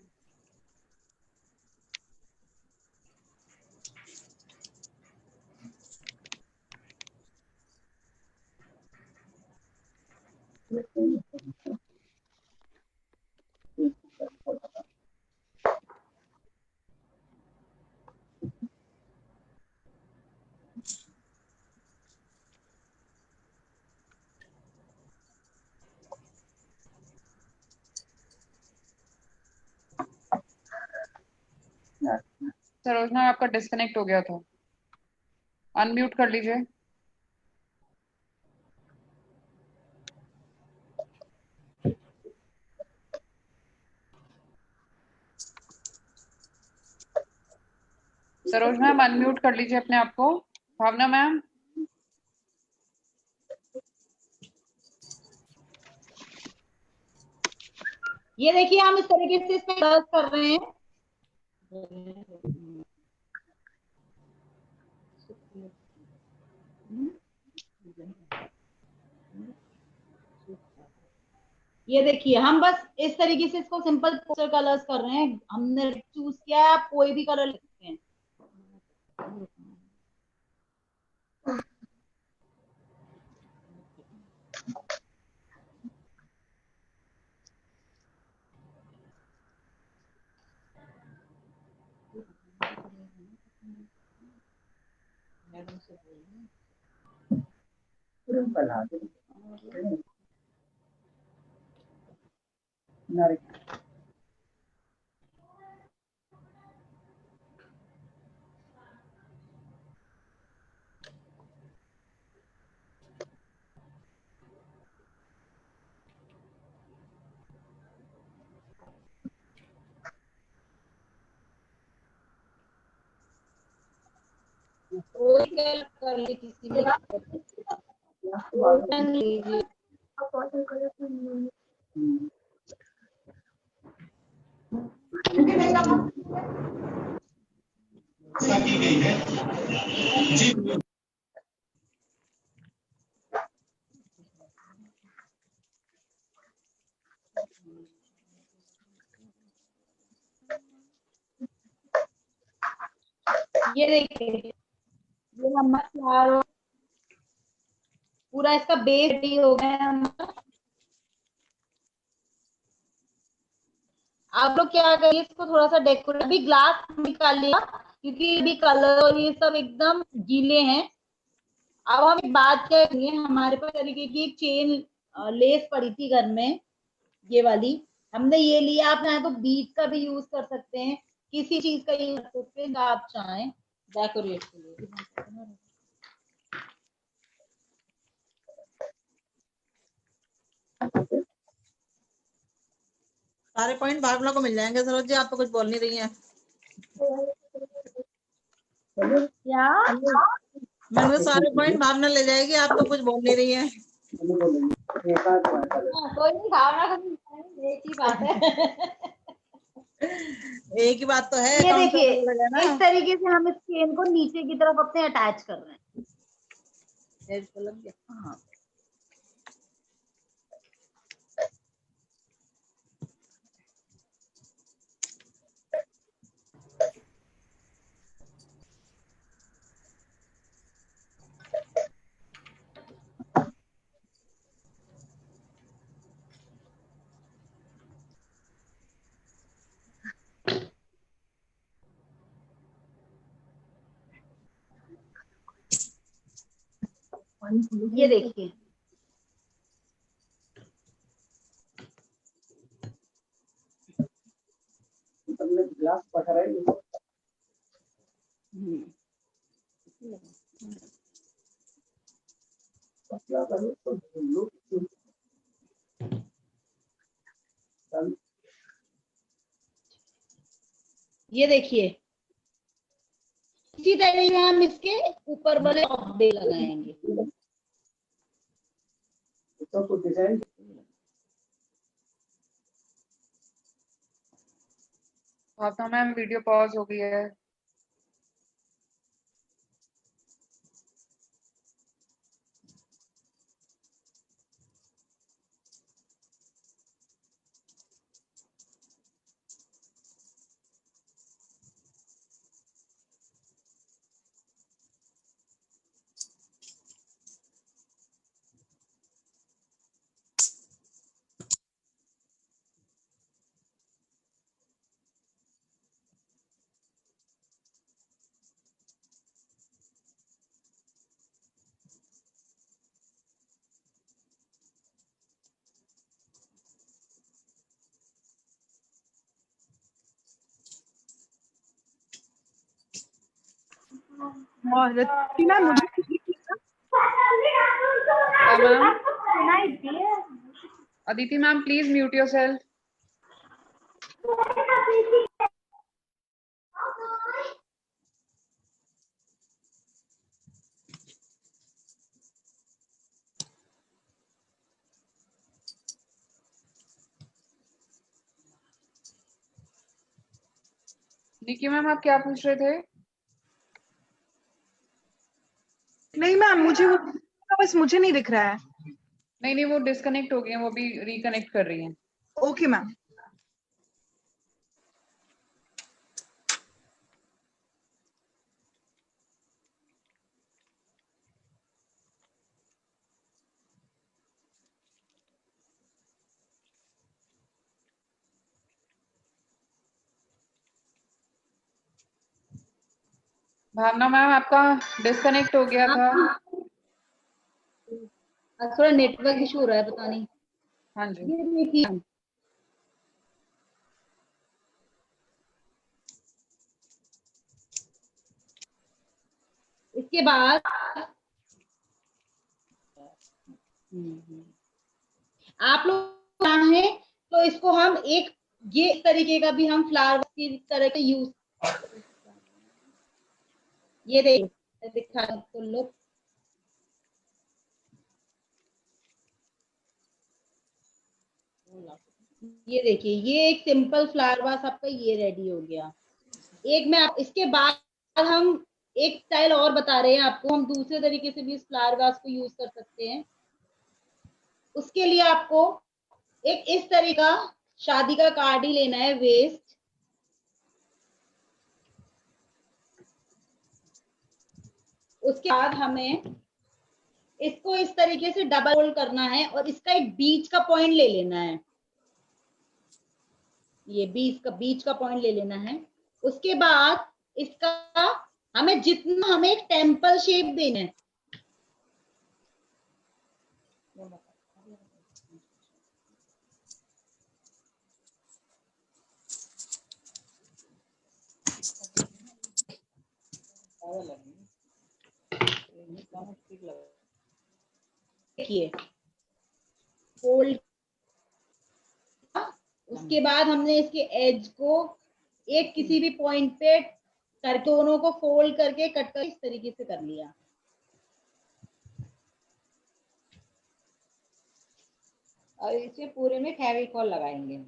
सरोज मैम आपका डिस्कनेक्ट हो गया था, अनम्यूट कर लीजिए। सरोज मैम अनम्यूट कर लीजिए अपने आप को। भावना मैम, ये देखिए हम इस तरीके से इसमें कलर्स कर रहे हैं। ये देखिए हम बस इस तरीके से इसको सिंपल पोस्टर कलर्स कर रहे हैं। हमने चूज किया है, आप कोई भी कलर लिख सकते हैं। कोई कलर कर ली किसी भी कलर लीजिए। ये देखिए ये हमारा तैयार हो, पूरा इसका बेस रेडी हो गया है हमारा। आप लोग क्या करिए, इसको थोड़ा सा डेकोरेट, अभी ग्लास निकाल लिया क्योंकि अभी कलर और ये सब एकदम गीले हैं। अब हम एक बात क्या करिए, हमारे पास तरीके की एक चेन लेस पड़ी थी घर में, ये वाली हमने ये लिया। आप चाहें तो बीच का भी यूज कर सकते हैं, किसी चीज का यूज कर सकते हैं जो आप चाहें डेकोरेट के लिए। सारे पॉइंट भावना को मिल जाएंगे सरोज जी, आप तो कुछ बोल नहीं रही हैं। क्या मैंने कहा सारे पॉइंट भावना ले जाएगी, आप तो कुछ बोल नहीं रही हैं। कोई नहीं, भावना का एक ही बात है। एक ही बात तो है। ये कौन सा देखिए अलग अलग है ना। इस तरीके से हम इस चेन को नीचे की तरफ अपने अटैच कर रहे हैं। हाँ ये देखिए ग्लास पकड़ा है ये देखिए इसी तरीके से हम इसके ऊपर वाले ऑब्बे लगाएंगे। तो कुछ design Bhavana ma'am video pause हो गई है। और रतीना मुझे ma'am Aditi ma'am please mute yourself. Niki ma'am आप क्या पूछ रहे थे? नहीं मैम, मुझे वो बस मुझे नहीं दिख रहा है। नहीं नहीं, वो डिस्कनेक्ट हो गई हैं, वो भी रिकनेक्ट कर रही हैं। Okay ma'am. भावना मैम आपका डिस्कनेक्ट हो गया था। आज थोड़ा नेटवर्क इशू हो रहा है, पता नहीं। हाँ जी। ये देखिए, इसके बाद आप लोग चाहें तो इसको हम एक ये तरीके का भी हम फ्लावर की तरह का यूज, ये देखिए दिखा तो लोग, ये देखिए ये एक सिंपल फ्लावर वास आपका ये रेडी हो गया। एक मैं इसके बाद हम एक स्टाइल और बता रहे हैं आपको, हम दूसरे तरीके से भी इस फ्लावर वास को यूज कर सकते हैं। उसके लिए आपको एक इस तरह का शादी का कार्ड ही लेना है, वेस्ट। उसके बाद हमें इसको इस तरीके से डबल फोल्ड करना है और इसका एक बीच का पॉइंट ले लेना है, ये बीच का पॉइंट ले लेना है। उसके बाद इसका हमें जितना हमें एक टेम्पल शेप देना है, देखिए फोल्ड। उसके बाद हमने इसके एज को एक किसी भी पॉइंट पे कर दोनों को फोल्ड करके कट कर इस तरीके से कर लिया। और इसे पूरे में फेविकॉल लगाएंगे।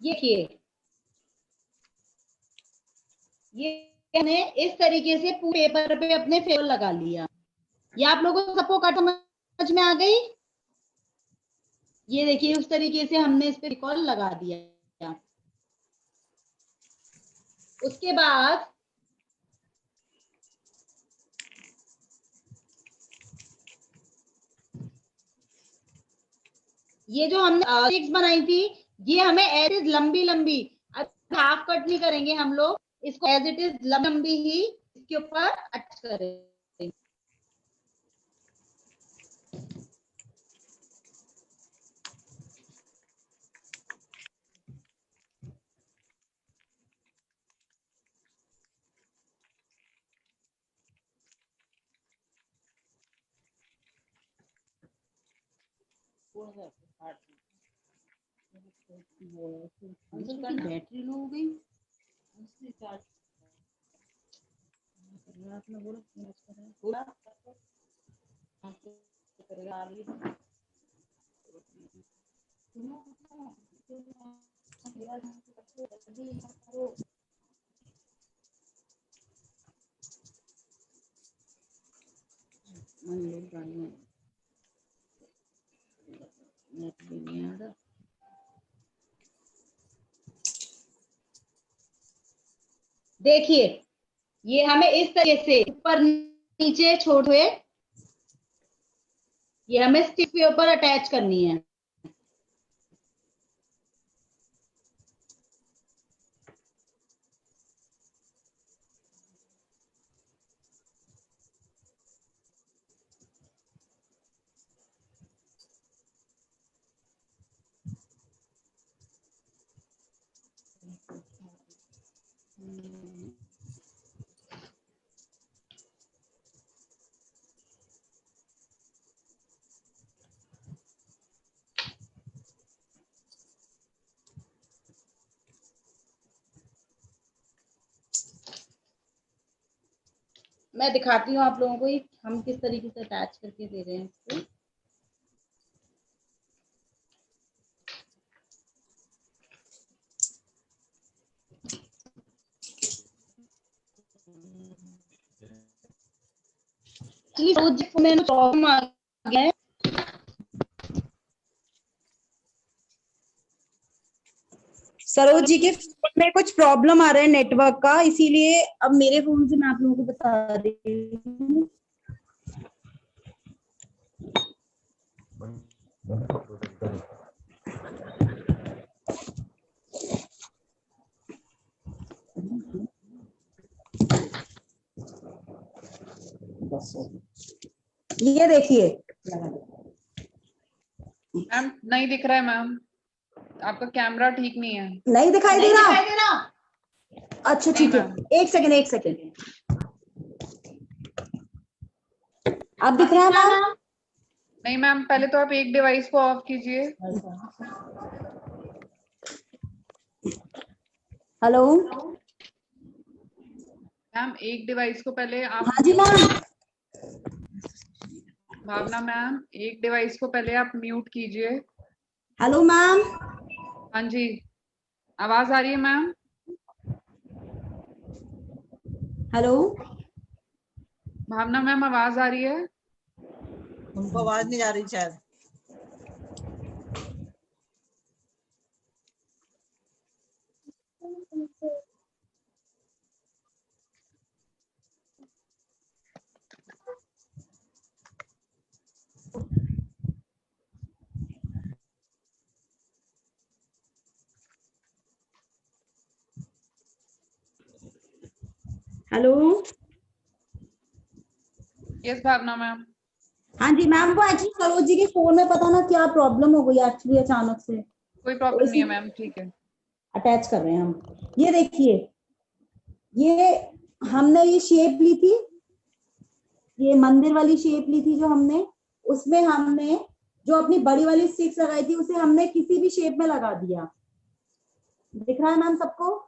देखिए ये मैंने इस तरीके से पूरे पेपर पे अपने फेवर लगा लिया। ये आप लोगों को सबको कट समझ में आ गई? ये देखिए उस तरीके से हमने इस पे रिकॉल लगा दिया। उसके बाद ये जो हमने स्टिक्स बनाई थी, ये हमें एज इज लंबी लंबी, हाफ कट नहीं करेंगे हम लोग, इसको एज इट इज लंबी ही इसके ऊपर अटैच करेंगे। बैटरी लो हो गई। देखिए ये हमें इस तरीके से ऊपर नीचे छोड़ हुए ये हमें स्टिक के ऊपर अटैच करनी है। मैं दिखाती हूँ आप लोगों को ये हम किस तरीके से अटैच करके दे रहे हैं इसको। में प्रॉब्लम आ गया है। सरोज जी के फोन में कुछ प्रॉब्लम आ रहा है नेटवर्क का, इसीलिए अब मेरे फोन से मैं आप लोगों को बता रही हूँ। ये देखिए मैम नहीं दिख रहा है मैम, आपका कैमरा ठीक नहीं है। नहीं दिखाई दे रहा? अच्छा ठीक है, नहीं, एक सेकंड अब दिख रहा है मैम? नहीं मैम, पहले तो आप एक डिवाइस को ऑफ कीजिए। हेलो मैम, एक डिवाइस को पहले आप। हाँ जी मैम। भावना मैम, एक डिवाइस को पहले आप म्यूट कीजिए। Hello ma'am. हाँ जी, आवाज आ रही है मैम? हेलो भावना मैम, आवाज आ रही है? उनको आवाज नहीं जा रही शायद। हेलो यस भावना मैम। हाँ जी मैम, वो एक्चुअली सरोज जी के फोन में पता ना क्या प्रॉब्लम हो गई एक्चुअली अचानक से। कोई प्रॉब्लम नहीं है मैम, ठीक है। अटैच कर रहे हैं हम। ये देखिए, ये हमने ये शेप ली थी, ये मंदिर वाली शेप ली थी जो हमने, उसमें हमने जो अपनी बड़ी वाली स्टिक्स लगाई थी उसे हमने किसी भी शेप में लगा दिया। दिख रहा है मैम सबको?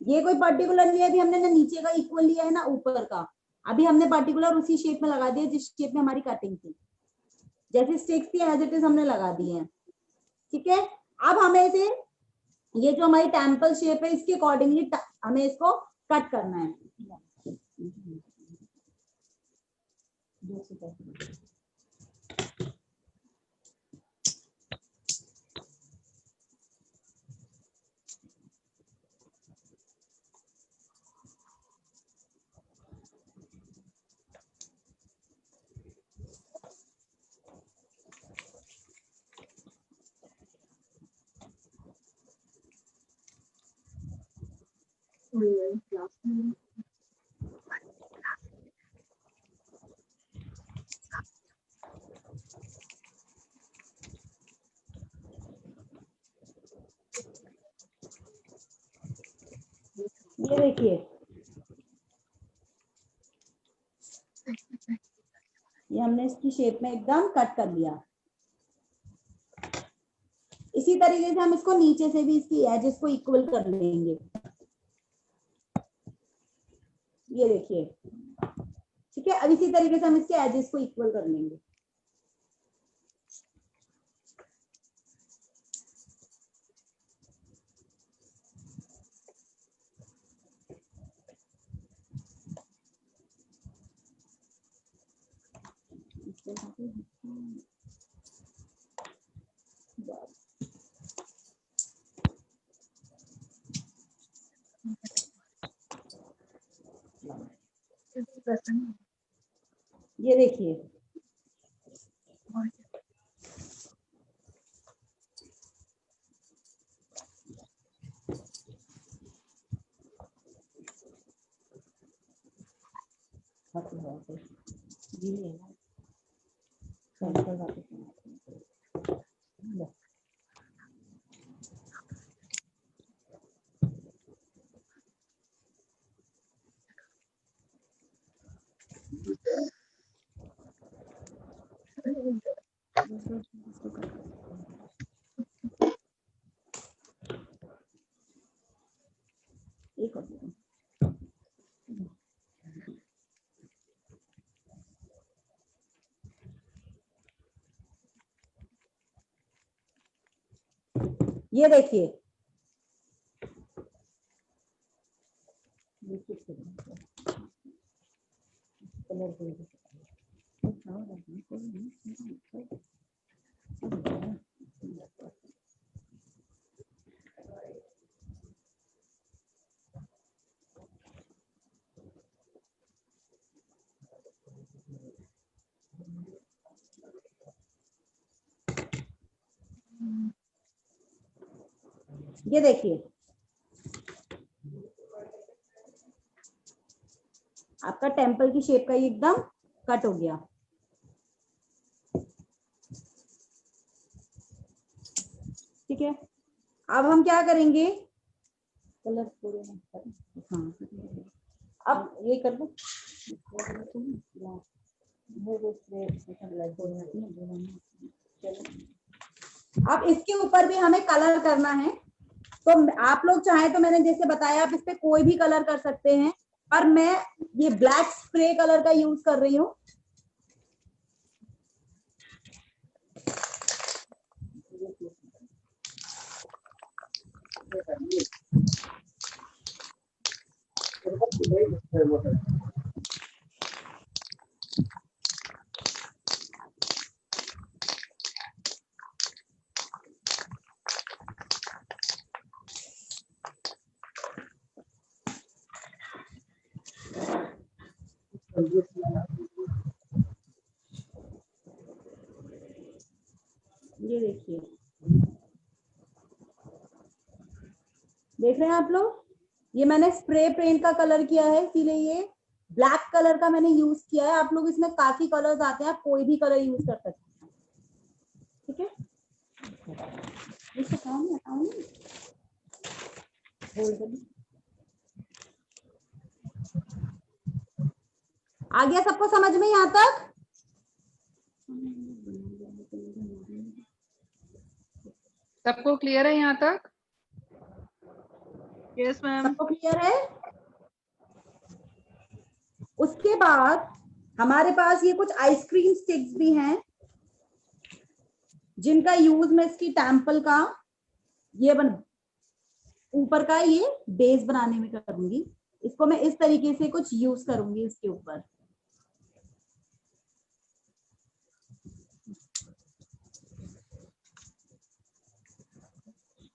ये कोई पर्टिकुलर नहीं है, अभी हमने ना नीचे का इक्वल लिया है ना ऊपर का, अभी हमने पर्टिकुलर उसी शेप में लगा दिया जिस शेप में हमारी कटिंग थी। जैसे स्टिक्स थी एज इट इज हमने लगा दिए हैं। ठीक है, अब हमें से ये जो हमारी टेम्पल शेप है इसके अकॉर्डिंगली हमें इसको कट करना है। ये देखिए, ये हमने इसकी शेप में एकदम कट कर लिया। इसी तरीके से हम इसको नीचे से भी इसकी एजेस को इक्वल कर लेंगे। ये देखिए, ठीक है, अब इसी तरीके से हम इसके एजेस को इक्वल कर लेंगे। ये देखिए, एक और ये देखिए, ये देखिए आपका टेम्पल की शेप का ये एकदम कट हो गया। ठीक है, अब हम क्या करेंगे, कलर हाँ अब ये कर दो। अब इसके ऊपर भी हमें कलर करना है, तो आप लोग चाहे तो मैंने जैसे बताया आप इस पे कोई भी कलर कर सकते हैं, पर मैं ये ब्लैक स्प्रे कलर का यूज कर रही हूँ। ये देखिए, देख रहे हैं आप लोग, ये मैंने स्प्रे पेंट का कलर किया है, इसीलिए ये ब्लैक कलर का मैंने यूज किया है। आप लोग इसमें काफी कलर्स आते हैं, आप कोई भी कलर यूज कर सकते हैं। ठीक है, इसको आ गया सबको समझ में यहाँ तक? सबको क्लियर है यहाँ तक? Yes ma'am. सबको क्लियर है? उसके बाद हमारे पास ये कुछ आइसक्रीम स्टिक्स भी हैं, जिनका यूज मैं इसकी टेम्पल का ये ऊपर का ये बेस बनाने में करूंगी। इसको मैं इस तरीके से कुछ यूज करूंगी इसके ऊपर।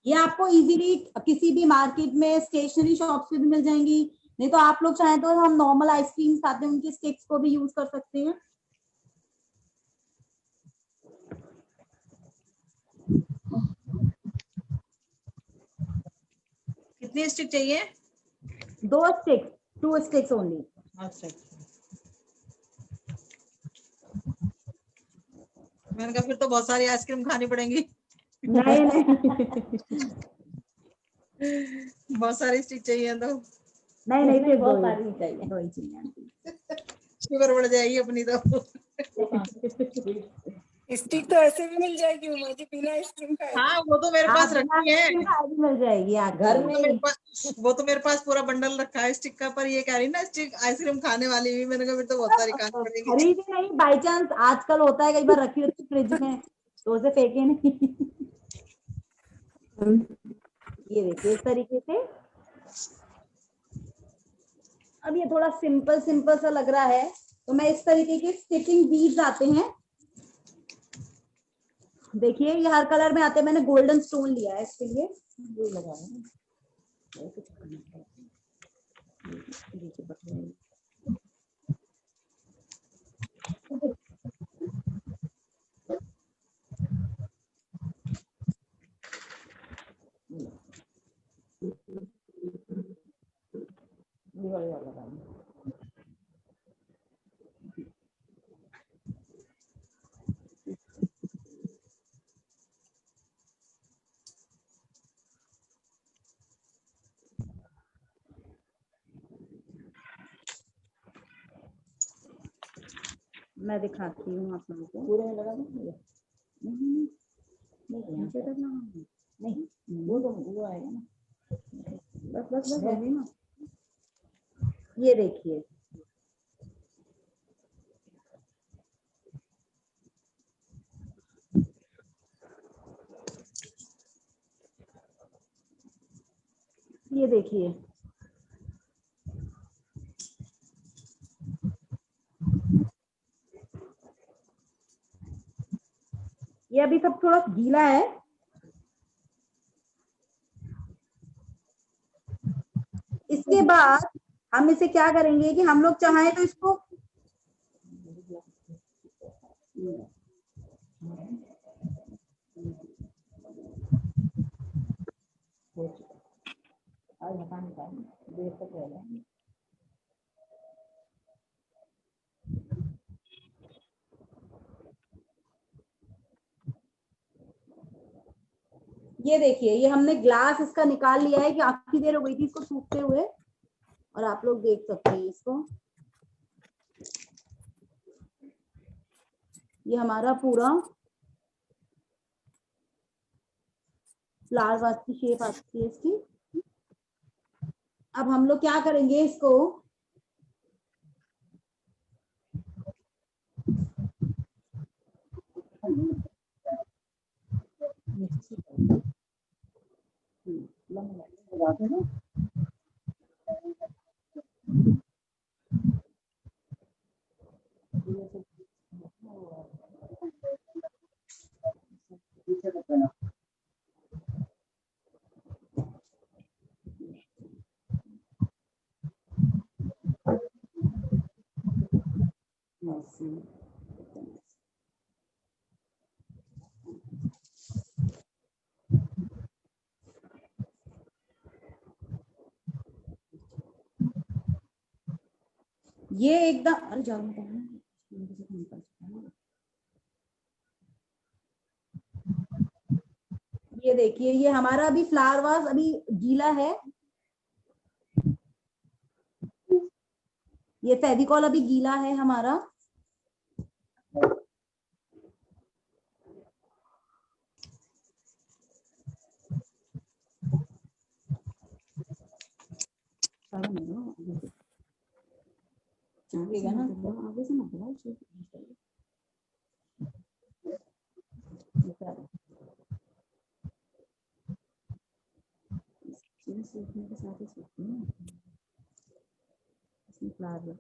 ये आपको इजीली किसी भी मार्केट में स्टेशनरी शॉप पे भी मिल जाएंगी, नहीं तो आप लोग चाहें तो हम नॉर्मल आइसक्रीम खाते हैं उनके स्टिक्स को भी यूज कर सकते हैं। कितनी स्टिक चाहिए? 2 स्टिक्स, 2 स्टिक्स ओनली। अच्छा, मैंने कहा फिर तो बहुत सारी आइसक्रीम खानी पड़ेंगी। नहीं नहीं बहुत सारी स्टिक चाहिए तो नहीं नहीं, सिर्फ 2 ही चाहिए, 2 ही चाहिए। शुगर बढ़ जाएगी अपनी तो। स्टिक तो ऐसे भी मिल जाएगी उमा जी, बिना आइसक्रीम खाए। हाँ वो तो मेरे पास रखी है, मिल जाएगी घर में। वो तो मेरे पास पूरा बंडल रखा है स्टिक का, पर ये कह रही ना स्टिक आइसक्रीम खाने वाली भी, मैंने कहा फिर तो बहुत सारी खानी पड़ेगी। खरीदी नहीं, बाई चांस आजकल होता है कई बार रखी होती फ्रिज में तो उसे फेंके नहीं। ये देखिए इस तरीके से। अब ये थोड़ा सिंपल सिंपल सा लग रहा है, तो मैं इस तरीके के स्टिचिंग बीड्स आते हैं, देखिए ये हर कलर में आते हैं। मैंने गोल्डन स्टोन लिया है इसके लिए, ये लगा मैं दिखाती हूँ आप लोगों को। पूरे में लगा दूँ? नहीं वो आएगा ना, बस ना। ये देखिए ये देखिए, ये अभी सब थोड़ा गीला है। इसके बाद हम इसे क्या करेंगे कि हम लोग चाहें तो इसको देर तक रहेगा। ये देखिए, ये हमने ग्लास इसका निकाल लिया है कि काफी देर हो गई थी इसको सूखते हुए, और आप लोग देख सकते हैं इसको। ये हमारा पूरा फ्लावर वास की शेप आती है इसकी। अब हम लोग क्या करेंगे, इसको ये एकदम, अरे जाओ मत आना। ये देखिए, ये हमारा अभी फ्लावर वास अभी गीला है। ये फेविकॉल अभी गीला है हमारा। आगे से मत सीखने के साथ ही सीखते हैं इसमें फ्लावर।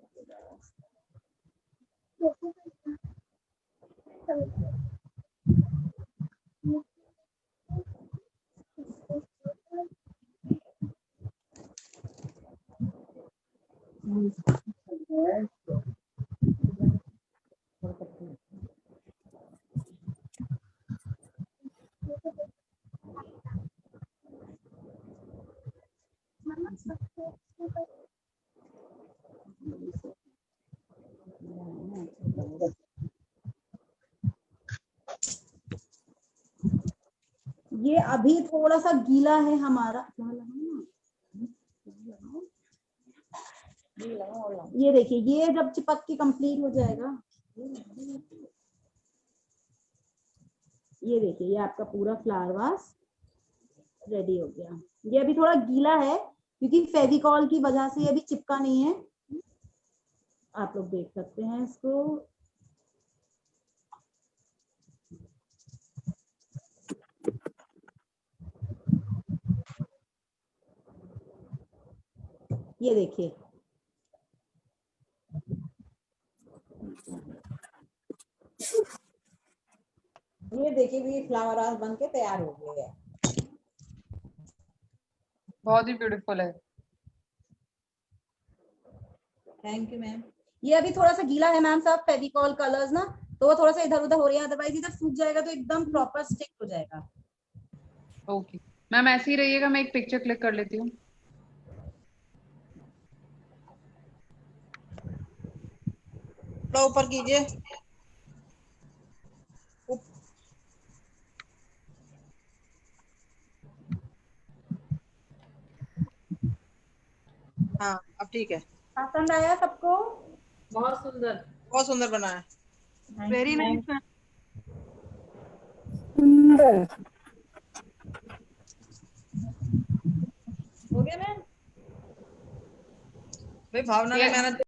ये अभी थोड़ा सा गीला है हमारा। ये देखिए, ये जब चिपक के कंप्लीट हो जाएगा, ये देखिए, ये आपका पूरा फ्लावर वास रेडी हो गया। ये अभी थोड़ा गीला है क्योंकि फेविकॉल की वजह से अभी चिपका नहीं है। आप लोग देख सकते हैं इसको। ये देखिए, ये देखिए, ये फ्लावर वास बन के तैयार हो गया है। बहुत ही ब्यूटीफुल है। Thank you ma'am. ये अभी थोड़ा सा गीला है मैम साहब, फेविकॉल कलर्स ना, तो वो थोड़ा सा इधर उधर हो रही है, अदरवाइज इधर सूख जाएगा तो एकदम प्रॉपर स्टिक हो जाएगा। ओके मैम, ऐसे ही रहिएगा, मैं एक पिक्चर क्लिक कर लेती हूँ। ऊपर कीजिए। हाँ अब ठीक है। पसंद आया सबको? बहुत सुंदर, बहुत सुंदर बना है। Very nice. हो गया मैम? भाई भावना ने मेहनत